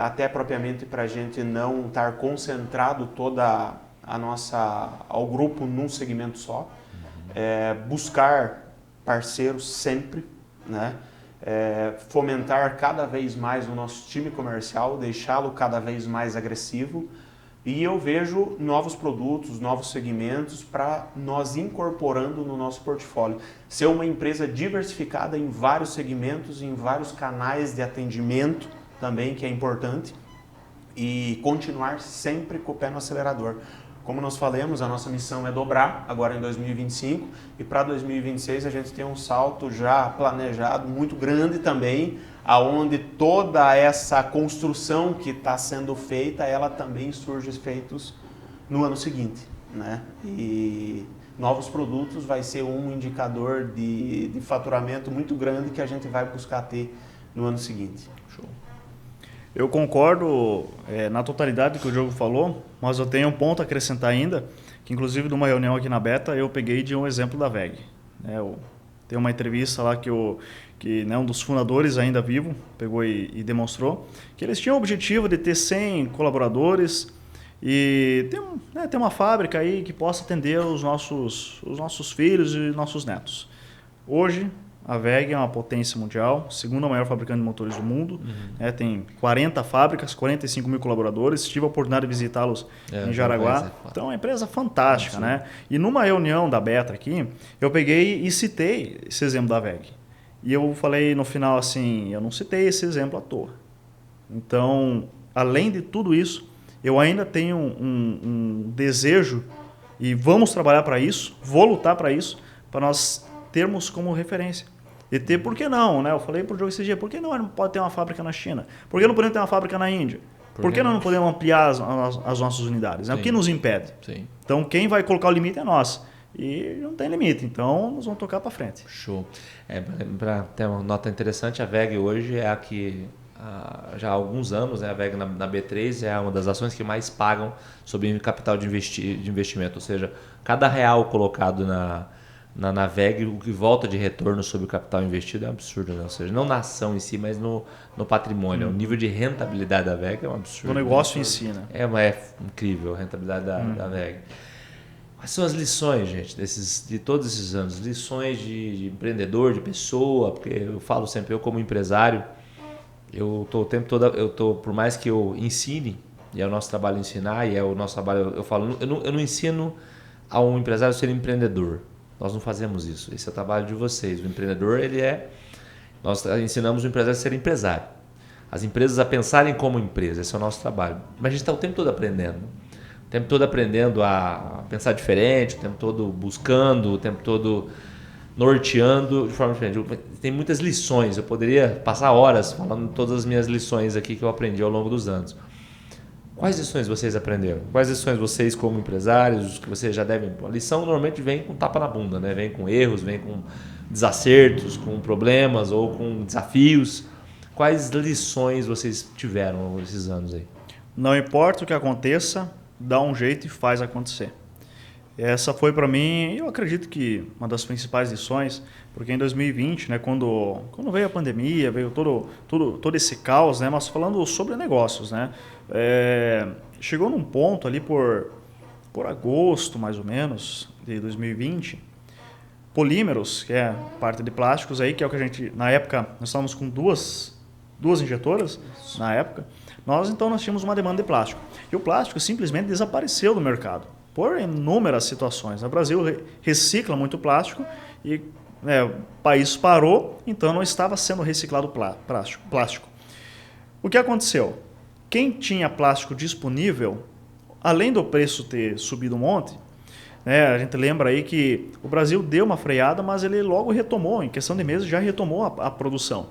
até propriamente para a gente não estar concentrado toda ao grupo num segmento só. Buscar parceiros sempre, né? Fomentar cada vez mais o nosso time comercial, deixá-lo cada vez mais agressivo, e eu vejo novos produtos, novos segmentos para nós incorporando no nosso portfólio. Ser uma empresa diversificada em vários segmentos, em vários canais de atendimento também, que é importante. e continuar sempre com o pé no acelerador. Como nós falamos, a nossa missão é dobrar agora em 2025 e para 2026 a gente tem um salto já planejado muito grande também, aonde toda essa construção que está sendo feita, ela também surge efeitos no ano seguinte, né? E novos produtos vai ser um indicador de faturamento muito grande que a gente vai buscar ter no ano seguinte. Show. Eu concordo na totalidade do que o Diogo falou, mas eu tenho um ponto a acrescentar ainda, que inclusive numa reunião aqui na Beta eu peguei de um exemplo da WEG. Tem uma entrevista lá que um dos fundadores ainda vivo pegou e demonstrou que eles tinham o objetivo de ter 100 colaboradores e ter uma fábrica aí que possa atender os nossos filhos e nossos netos. Hoje, a WEG é uma potência mundial, segunda maior fabricante de motores do mundo. Tem 40 fábricas, 45 mil colaboradores. Tive a oportunidade de visitá-los em Jaraguá. Então, é uma empresa fantástica, né? E numa reunião da Beta aqui, eu peguei e citei esse exemplo da WEG. E eu falei no final assim, eu não citei esse exemplo à toa. Então, além de tudo isso, eu ainda tenho um desejo e vamos trabalhar para isso, vou lutar para isso, para nós termos como referência. E ter, por que não? Né? Eu falei para o Diogo esse dia, por que não pode ter uma fábrica na China? Por que não podemos ter uma fábrica na Índia? Por que não podemos ampliar as nossas unidades? Né? O que nos impede? Sim. Então, quem vai colocar o limite é nós. E não tem limite, então nós vamos tocar para frente. Show. Para ter uma nota interessante, a WEG hoje é a que, já há alguns anos, né, a WEG na B3 é uma das ações que mais pagam sobre capital de investimento. Ou seja, cada real colocado na WEG, o que volta de retorno sobre o capital investido é um absurdo, né? Ou seja, não na ação em si, mas no patrimônio. O nível de rentabilidade da WEG é um absurdo. O negócio em si, né? É incrível a rentabilidade da WEG. Quais são as lições, gente, de todos esses anos? Lições de empreendedor, de pessoa, porque eu falo sempre, eu como empresário, eu estou o tempo todo, por mais que eu ensine, e é o nosso trabalho ensinar, e é o nosso trabalho, eu não ensino a um empresário ser empreendedor. Nós não fazemos isso. Esse é o trabalho de vocês. O empreendedor, nós ensinamos o empresário a ser empresário. As empresas a pensarem como empresa. Esse é o nosso trabalho. Mas a gente está o tempo todo aprendendo. O tempo todo aprendendo a pensar diferente, o tempo todo buscando, o tempo todo norteando de forma diferente. Tem muitas lições. Eu poderia passar horas falando todas as minhas lições aqui que eu aprendi ao longo dos anos. Quais lições vocês aprenderam? Quais lições vocês como empresários, que vocês já devem... A lição normalmente vem com tapa na bunda, né? Vem com erros, vem com desacertos, com problemas ou com desafios. Quais lições vocês tiveram esses anos aí? Não importa o que aconteça, dá um jeito e faz acontecer. Essa foi para mim, eu acredito que uma das principais lições, porque em 2020, né, quando veio a pandemia, veio todo esse caos, né, mas falando sobre negócios, né, chegou num ponto ali por agosto, mais ou menos, de 2020, polímeros, que é parte de plásticos aí, que é o que a gente, na época, nós estávamos com duas injetoras, na época, nós tínhamos uma demanda de plástico. E o plástico simplesmente desapareceu do mercado, por inúmeras situações. O Brasil recicla muito plástico e o país parou, então não estava sendo reciclado plástico. O que aconteceu? Quem tinha plástico disponível, além do preço ter subido um monte, a gente lembra aí que o Brasil deu uma freada, mas ele logo retomou, em questão de meses já retomou a produção.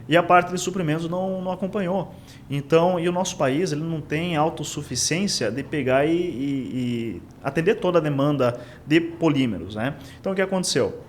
E a parte de suprimentos não acompanhou. Então, e o nosso país ele não tem autossuficiência de pegar e atender toda a demanda de polímeros, né? Então, o que aconteceu?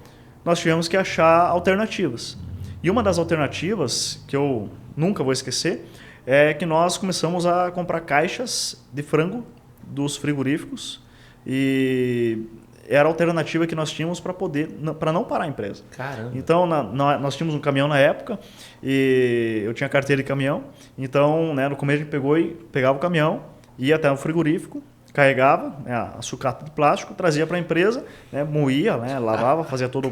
Nós tivemos que achar alternativas. E uma das alternativas, que eu nunca vou esquecer, é que nós começamos a comprar caixas de frango dos frigoríficos e era a alternativa que nós tínhamos para não parar a empresa. Caramba. Então, nós tínhamos um caminhão na época e eu tinha carteira de caminhão. Então, no começo a gente pegava o caminhão, ia até o frigorífico, carregava a sucata de plástico, trazia para a empresa, moía, lavava, fazia todo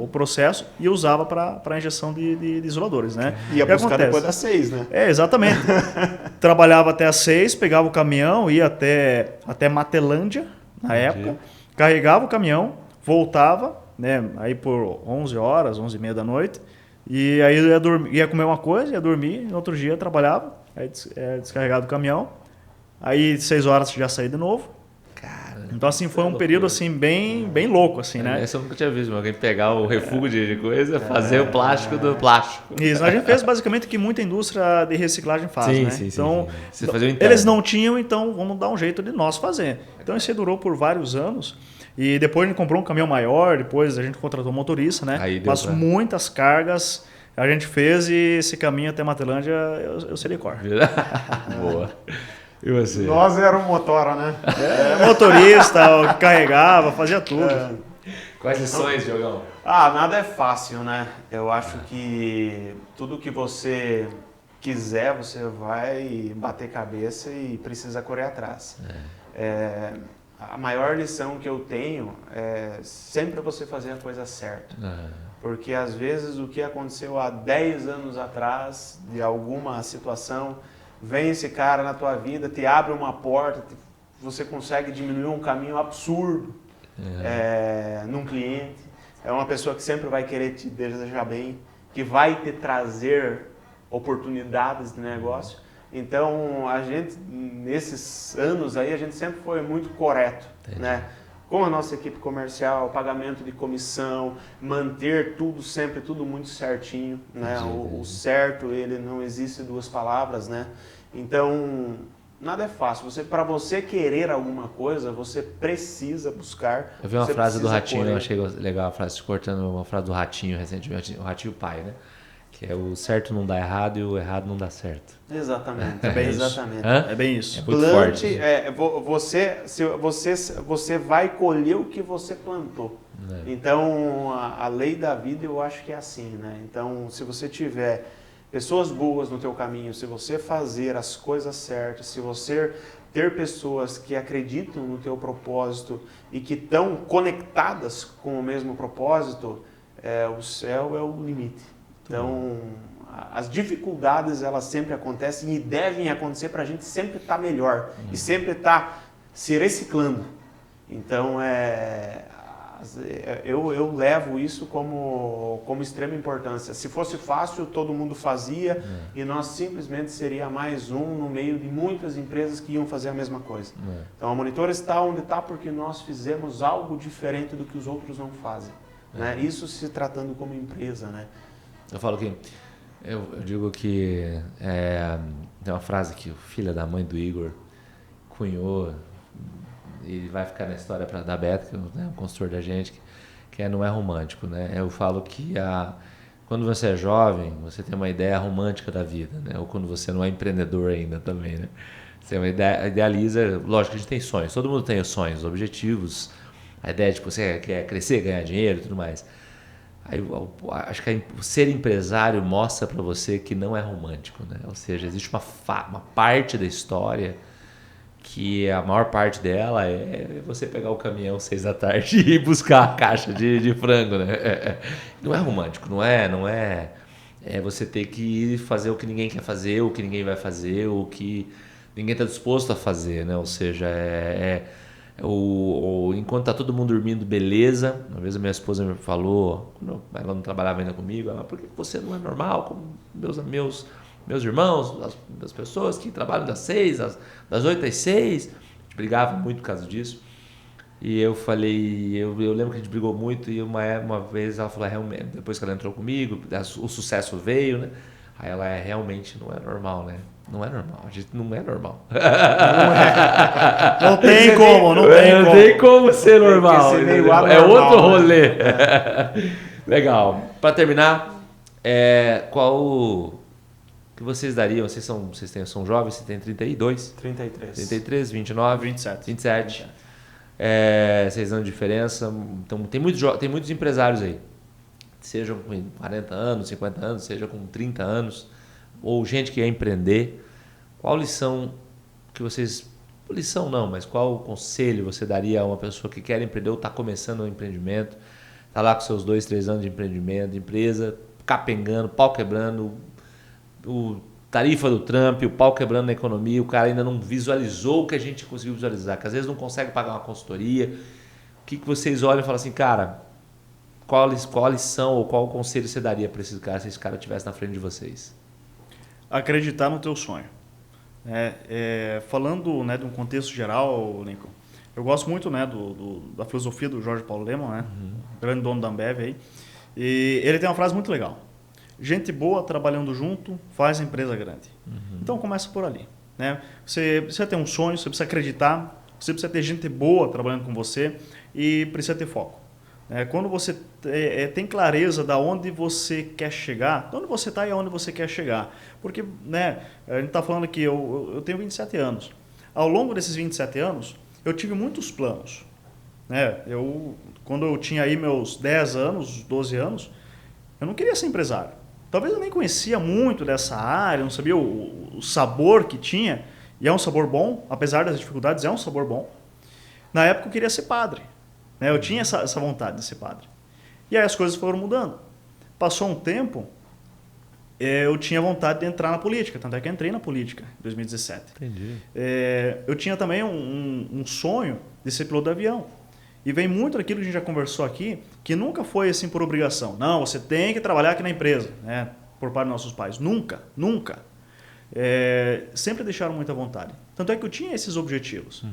o processo e usava para injeção de isoladores. Né? Ia buscar depois das 6, né? Exatamente. Trabalhava até às 6, pegava o caminhão, ia até Matelândia, na época, carregava o caminhão, voltava, aí por 11 horas, 11h30 da noite, e aí ia comer uma coisa, ia dormir, no outro dia trabalhava, aí é descarregado o caminhão, aí 6 horas já saí de novo. Cara, então assim, foi um período assim, bem louco, assim, né? Essa eu nunca tinha visto, alguém pegar o refúgio de coisa, fazer o plástico do plástico. Isso, a gente fez basicamente o que muita indústria de reciclagem faz, né? Então, Você fazia o eles não tinham, então vamos dar um jeito de nós fazer. Então isso aí durou por vários anos. E depois a gente comprou um caminhão maior, depois a gente contratou um motorista, né? Mas muitas cargas a gente fez e esse caminho até Matelândia eu sei de cor. Boa. E você? Nós éramos motora, né? Motorista, o que carregava, fazia tudo. Quais lições, Diogão? Nada é fácil, né? Eu acho que tudo que você quiser, você vai bater cabeça e precisa correr atrás. A maior lição que eu tenho é sempre você fazer a coisa certa. Porque às vezes o que aconteceu há 10 anos atrás, de alguma situação, vem esse cara na tua vida, te abre uma porta, você consegue diminuir um caminho absurdo num cliente. É uma pessoa que sempre vai querer te desejar bem, que vai te trazer oportunidades de negócio. Então, a gente, nesses anos aí, a gente sempre foi muito correto, né? Com a nossa equipe comercial, pagamento de comissão, manter tudo muito certinho, né? O certo, ele não existe duas palavras, né? Então, nada é fácil. Para você querer alguma coisa, você precisa buscar. Eu vi uma frase do Ratinho, eu achei legal a frase, cortando uma frase do Ratinho recentemente, o Ratinho pai, né? Que é o certo não dá errado e o errado não dá certo. Exatamente. É bem exatamente. Isso. É bem isso. É muito forte. Você vai colher o que você plantou. Então, a lei da vida eu acho que é assim, né? Então, se você tiver pessoas boas no teu caminho, se você fazer as coisas certas, se você ter pessoas que acreditam no teu propósito e que estão conectadas com o mesmo propósito, o céu é o limite. Então, as dificuldades, elas sempre acontecem e devem acontecer para a gente sempre estar melhor e sempre estar se reciclando. Então, eu levo isso como extrema importância. Se fosse fácil, todo mundo fazia e nós simplesmente seria mais um no meio de muitas empresas que iam fazer a mesma coisa. Então, a Monitora está onde está porque nós fizemos algo diferente do que os outros não fazem. Né? Isso se tratando como empresa, né? Eu falo que, eu digo que tem uma frase que o filho da mãe do Igor cunhou e vai ficar na história da Beta, que é um consultor da gente, que não é romântico, né? Eu falo que quando você é jovem, você tem uma ideia romântica da vida, né? Ou quando você não é empreendedor ainda também, né? Você idealiza, lógico que a gente tem sonhos, todo mundo tem sonhos, objetivos, a ideia de que você quer crescer, ganhar dinheiro e tudo mais. Aí, acho que ser empresário mostra para você que não é romântico, né? Ou seja, existe uma parte da história que a maior parte dela é você pegar o caminhão 6 da tarde e buscar a caixa de frango, né? Não é romântico, não é você ter que fazer o que ninguém quer fazer, o que ninguém vai fazer, o que ninguém está disposto a fazer, né? Ou seja, enquanto tá todo mundo dormindo, beleza. Uma vez a minha esposa me falou, ela não trabalhava ainda comigo, ela, por que você não é normal como meus irmãos, as pessoas que trabalham das 8 às 6? A gente brigava muito por causa disso. E eu falei, eu lembro que a gente brigou muito e uma vez ela falou, realmente, depois que ela entrou comigo, o sucesso veio, né? Aí ela realmente não é normal, né? Não é normal, a gente não é normal. Não tem como, não tem como ser normal. É outro rolê. Legal. Para terminar, qual que vocês dariam? Vocês são jovens, você tem 32? 33, 29? 27. 6 anos de diferença. Então tem muitos empresários aí. Seja com 40 anos, 50 anos, seja com 30 anos, ou gente que quer empreender. Qual lição que vocês... Lição não, mas qual conselho você daria a uma pessoa que quer empreender ou está começando um empreendimento, está lá com seus 2, 3 anos de empreendimento, de empresa, capengando, pau quebrando, o tarifa do Trump, o pau quebrando na economia, o cara ainda não visualizou o que a gente conseguiu visualizar, que às vezes não consegue pagar uma consultoria. O que vocês olham e falam assim, cara, qual a lição ou qual conselho você daria para esses caras se esse cara estivesse na frente de vocês? Acreditar no teu sonho. Falando, né, de um contexto geral, Lincoln, eu gosto muito, né, da filosofia do Jorge Paulo Lemann, né, grande dono da Ambev aí, e ele tem uma frase muito legal: gente boa trabalhando junto faz a empresa grande. Então começa por ali, né? Você precisa ter um sonho, você precisa acreditar, você precisa ter gente boa trabalhando com você e precisa ter foco. Quando você tem clareza de onde você quer chegar, de onde você está e aonde você quer chegar. Porque, né, a gente está falando aqui, eu tenho 27 anos. Ao longo desses 27 anos, eu tive muitos planos. Quando eu tinha aí meus 10 anos, 12 anos, eu não queria ser empresário. Talvez eu nem conhecia muito dessa área, não sabia o sabor que tinha. E é um sabor bom, apesar das dificuldades, é um sabor bom. Na época eu queria ser padre. Eu tinha essa vontade de ser padre. E aí as coisas foram mudando. Passou um tempo, eu tinha vontade de entrar na política. Tanto é que eu entrei na política em 2017. Entendi. Eu tinha também um sonho de ser piloto de avião. E vem muito daquilo que a gente já conversou aqui, que nunca foi assim por obrigação. Não, você tem que trabalhar aqui na empresa, né, por parte dos nossos pais. Nunca, nunca. Sempre deixaram muita vontade. Tanto é que eu tinha esses objetivos.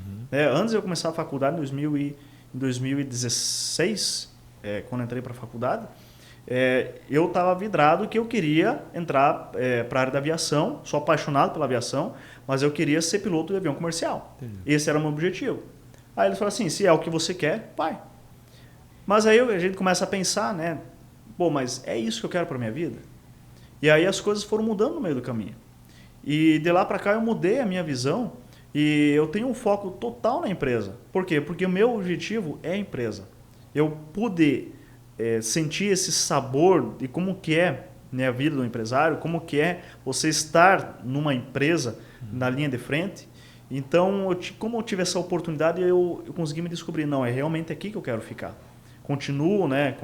Antes de eu começar a faculdade, em 2016, quando eu entrei para a faculdade, eu estava vidrado que eu queria entrar para a área da aviação, sou apaixonado pela aviação, mas eu queria ser piloto de avião comercial. Entendi. Esse era o meu objetivo. Aí eles falaram assim, se é o que você quer, vai. Mas aí a gente começa a pensar, né? Pô, mas é isso que eu quero para minha vida? E aí as coisas foram mudando no meio do caminho. E de lá para cá eu mudei a minha visão e eu tenho um foco total na empresa. Por quê? Porque o meu objetivo é a empresa. Eu pude sentir esse sabor de como que é, né, a vida do empresário, como que é você estar numa empresa na linha de frente. Então, como eu tive essa oportunidade, eu consegui me descobrir, não, é realmente aqui que eu quero ficar. Continuo, né,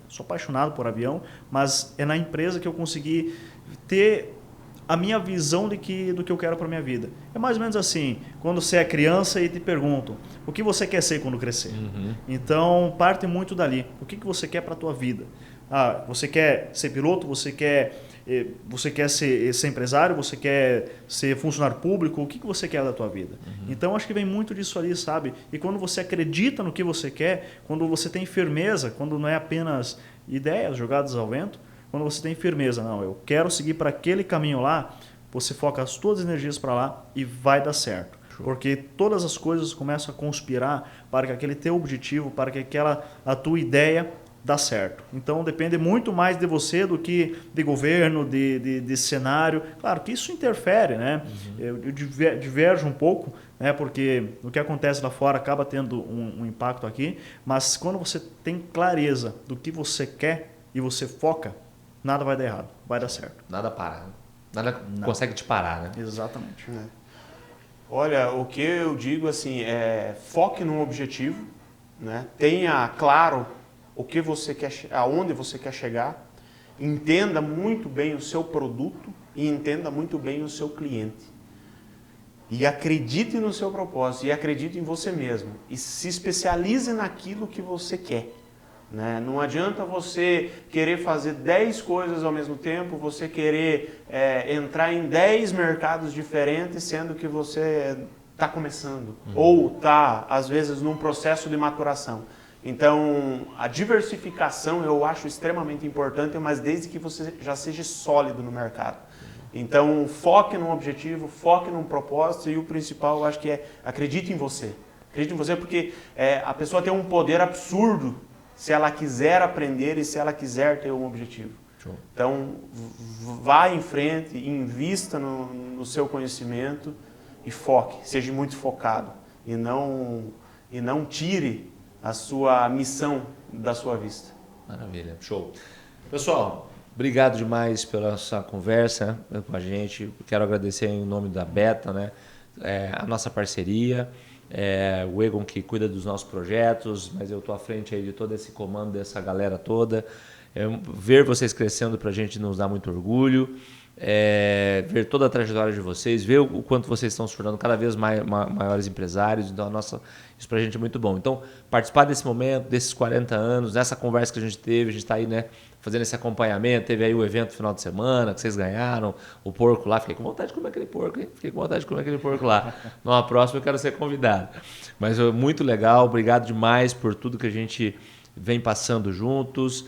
sou apaixonado por avião, mas é na empresa que eu consegui ter a minha visão do que eu quero para minha vida. É mais ou menos assim, quando você é criança e te perguntam, o que você quer ser quando crescer? Então, parte muito dali. O que você quer para a tua vida? Você quer ser piloto? Você quer ser empresário? Você quer ser funcionário público? O que você quer da tua vida? Então, acho que vem muito disso ali, sabe? E quando você acredita no que você quer, quando você tem firmeza, quando não é apenas ideias jogadas ao vento, quando você tem firmeza, não, eu quero seguir para aquele caminho lá, você foca as suas energias para lá e vai dar certo. Show. Porque todas as coisas começam a conspirar para que aquele teu objetivo, para que a tua ideia dá certo. Então depende muito mais de você do que de governo, de cenário. Claro que isso interfere, né? Eu diverjo um pouco, né? Porque o que acontece lá fora acaba tendo um impacto aqui, mas quando você tem clareza do que você quer e você foca, nada vai dar errado, vai dar certo. Nada para, nada consegue te parar, né? Exatamente. Olha, o que eu digo assim foque num objetivo, né? Tenha claro o que você quer, aonde você quer chegar, entenda muito bem o seu produto e entenda muito bem o seu cliente. E acredite no seu propósito e acredite em você mesmo e se especialize naquilo que você quer. Né? Não adianta você querer fazer 10 coisas ao mesmo tempo, você querer entrar em 10 mercados diferentes, sendo que você está começando ou está, às vezes, num processo de maturação. Então, a diversificação eu acho extremamente importante, mas desde que você já seja sólido no mercado. Então, foque num objetivo, foque num propósito e o principal eu acho que acredite em você. Acredite em você porque a pessoa tem um poder absurdo se ela quiser aprender e se ela quiser ter um objetivo. Show. Então, vá em frente, invista no seu conhecimento e foque, seja muito focado e não tire a sua missão da sua vista. Maravilha, show. Pessoal, obrigado demais pela sua conversa com a gente. Quero agradecer em nome da Beta, né, a nossa parceria. O Egon que cuida dos nossos projetos, mas eu estou à frente aí de todo esse comando dessa galera toda. Ver vocês crescendo para a gente nos dá muito orgulho. Ver toda a trajetória de vocês, ver o quanto vocês estão se tornando cada vez maiores empresários. Então, isso para a gente é muito bom. Então, participar desse momento, desses 40 anos, dessa conversa que a gente teve, a gente está aí, né, fazendo esse acompanhamento. Teve aí o evento no final de semana, que vocês ganharam, o porco lá. Fiquei com vontade de comer aquele porco, hein? Fiquei com vontade de comer aquele porco lá. Numa próxima eu quero ser convidado. Mas muito legal, obrigado demais por tudo que a gente vem passando juntos.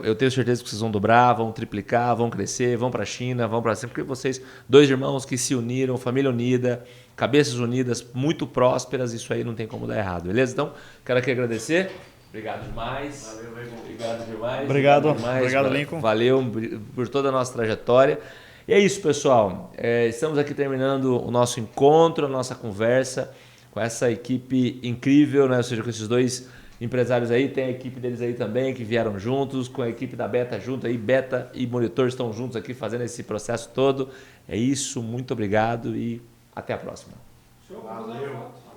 Eu tenho certeza que vocês vão dobrar, vão triplicar, vão crescer, vão para a China, vão para cima, porque vocês, 2 irmãos que se uniram, família unida, cabeças unidas, muito prósperas, isso aí não tem como dar errado, beleza? Então, quero aqui agradecer. Obrigado demais. Valeu, obrigado demais. Obrigado, Lincoln. Valeu por toda a nossa trajetória. E é isso, pessoal. Estamos aqui terminando o nosso encontro, a nossa conversa com essa equipe incrível, né? Ou seja, com esses 2 empresários aí, tem a equipe deles aí também que vieram juntos, com a equipe da Beta junto aí, Beta e Monitor estão juntos aqui fazendo esse processo todo. É isso, muito obrigado e até a próxima. Valeu.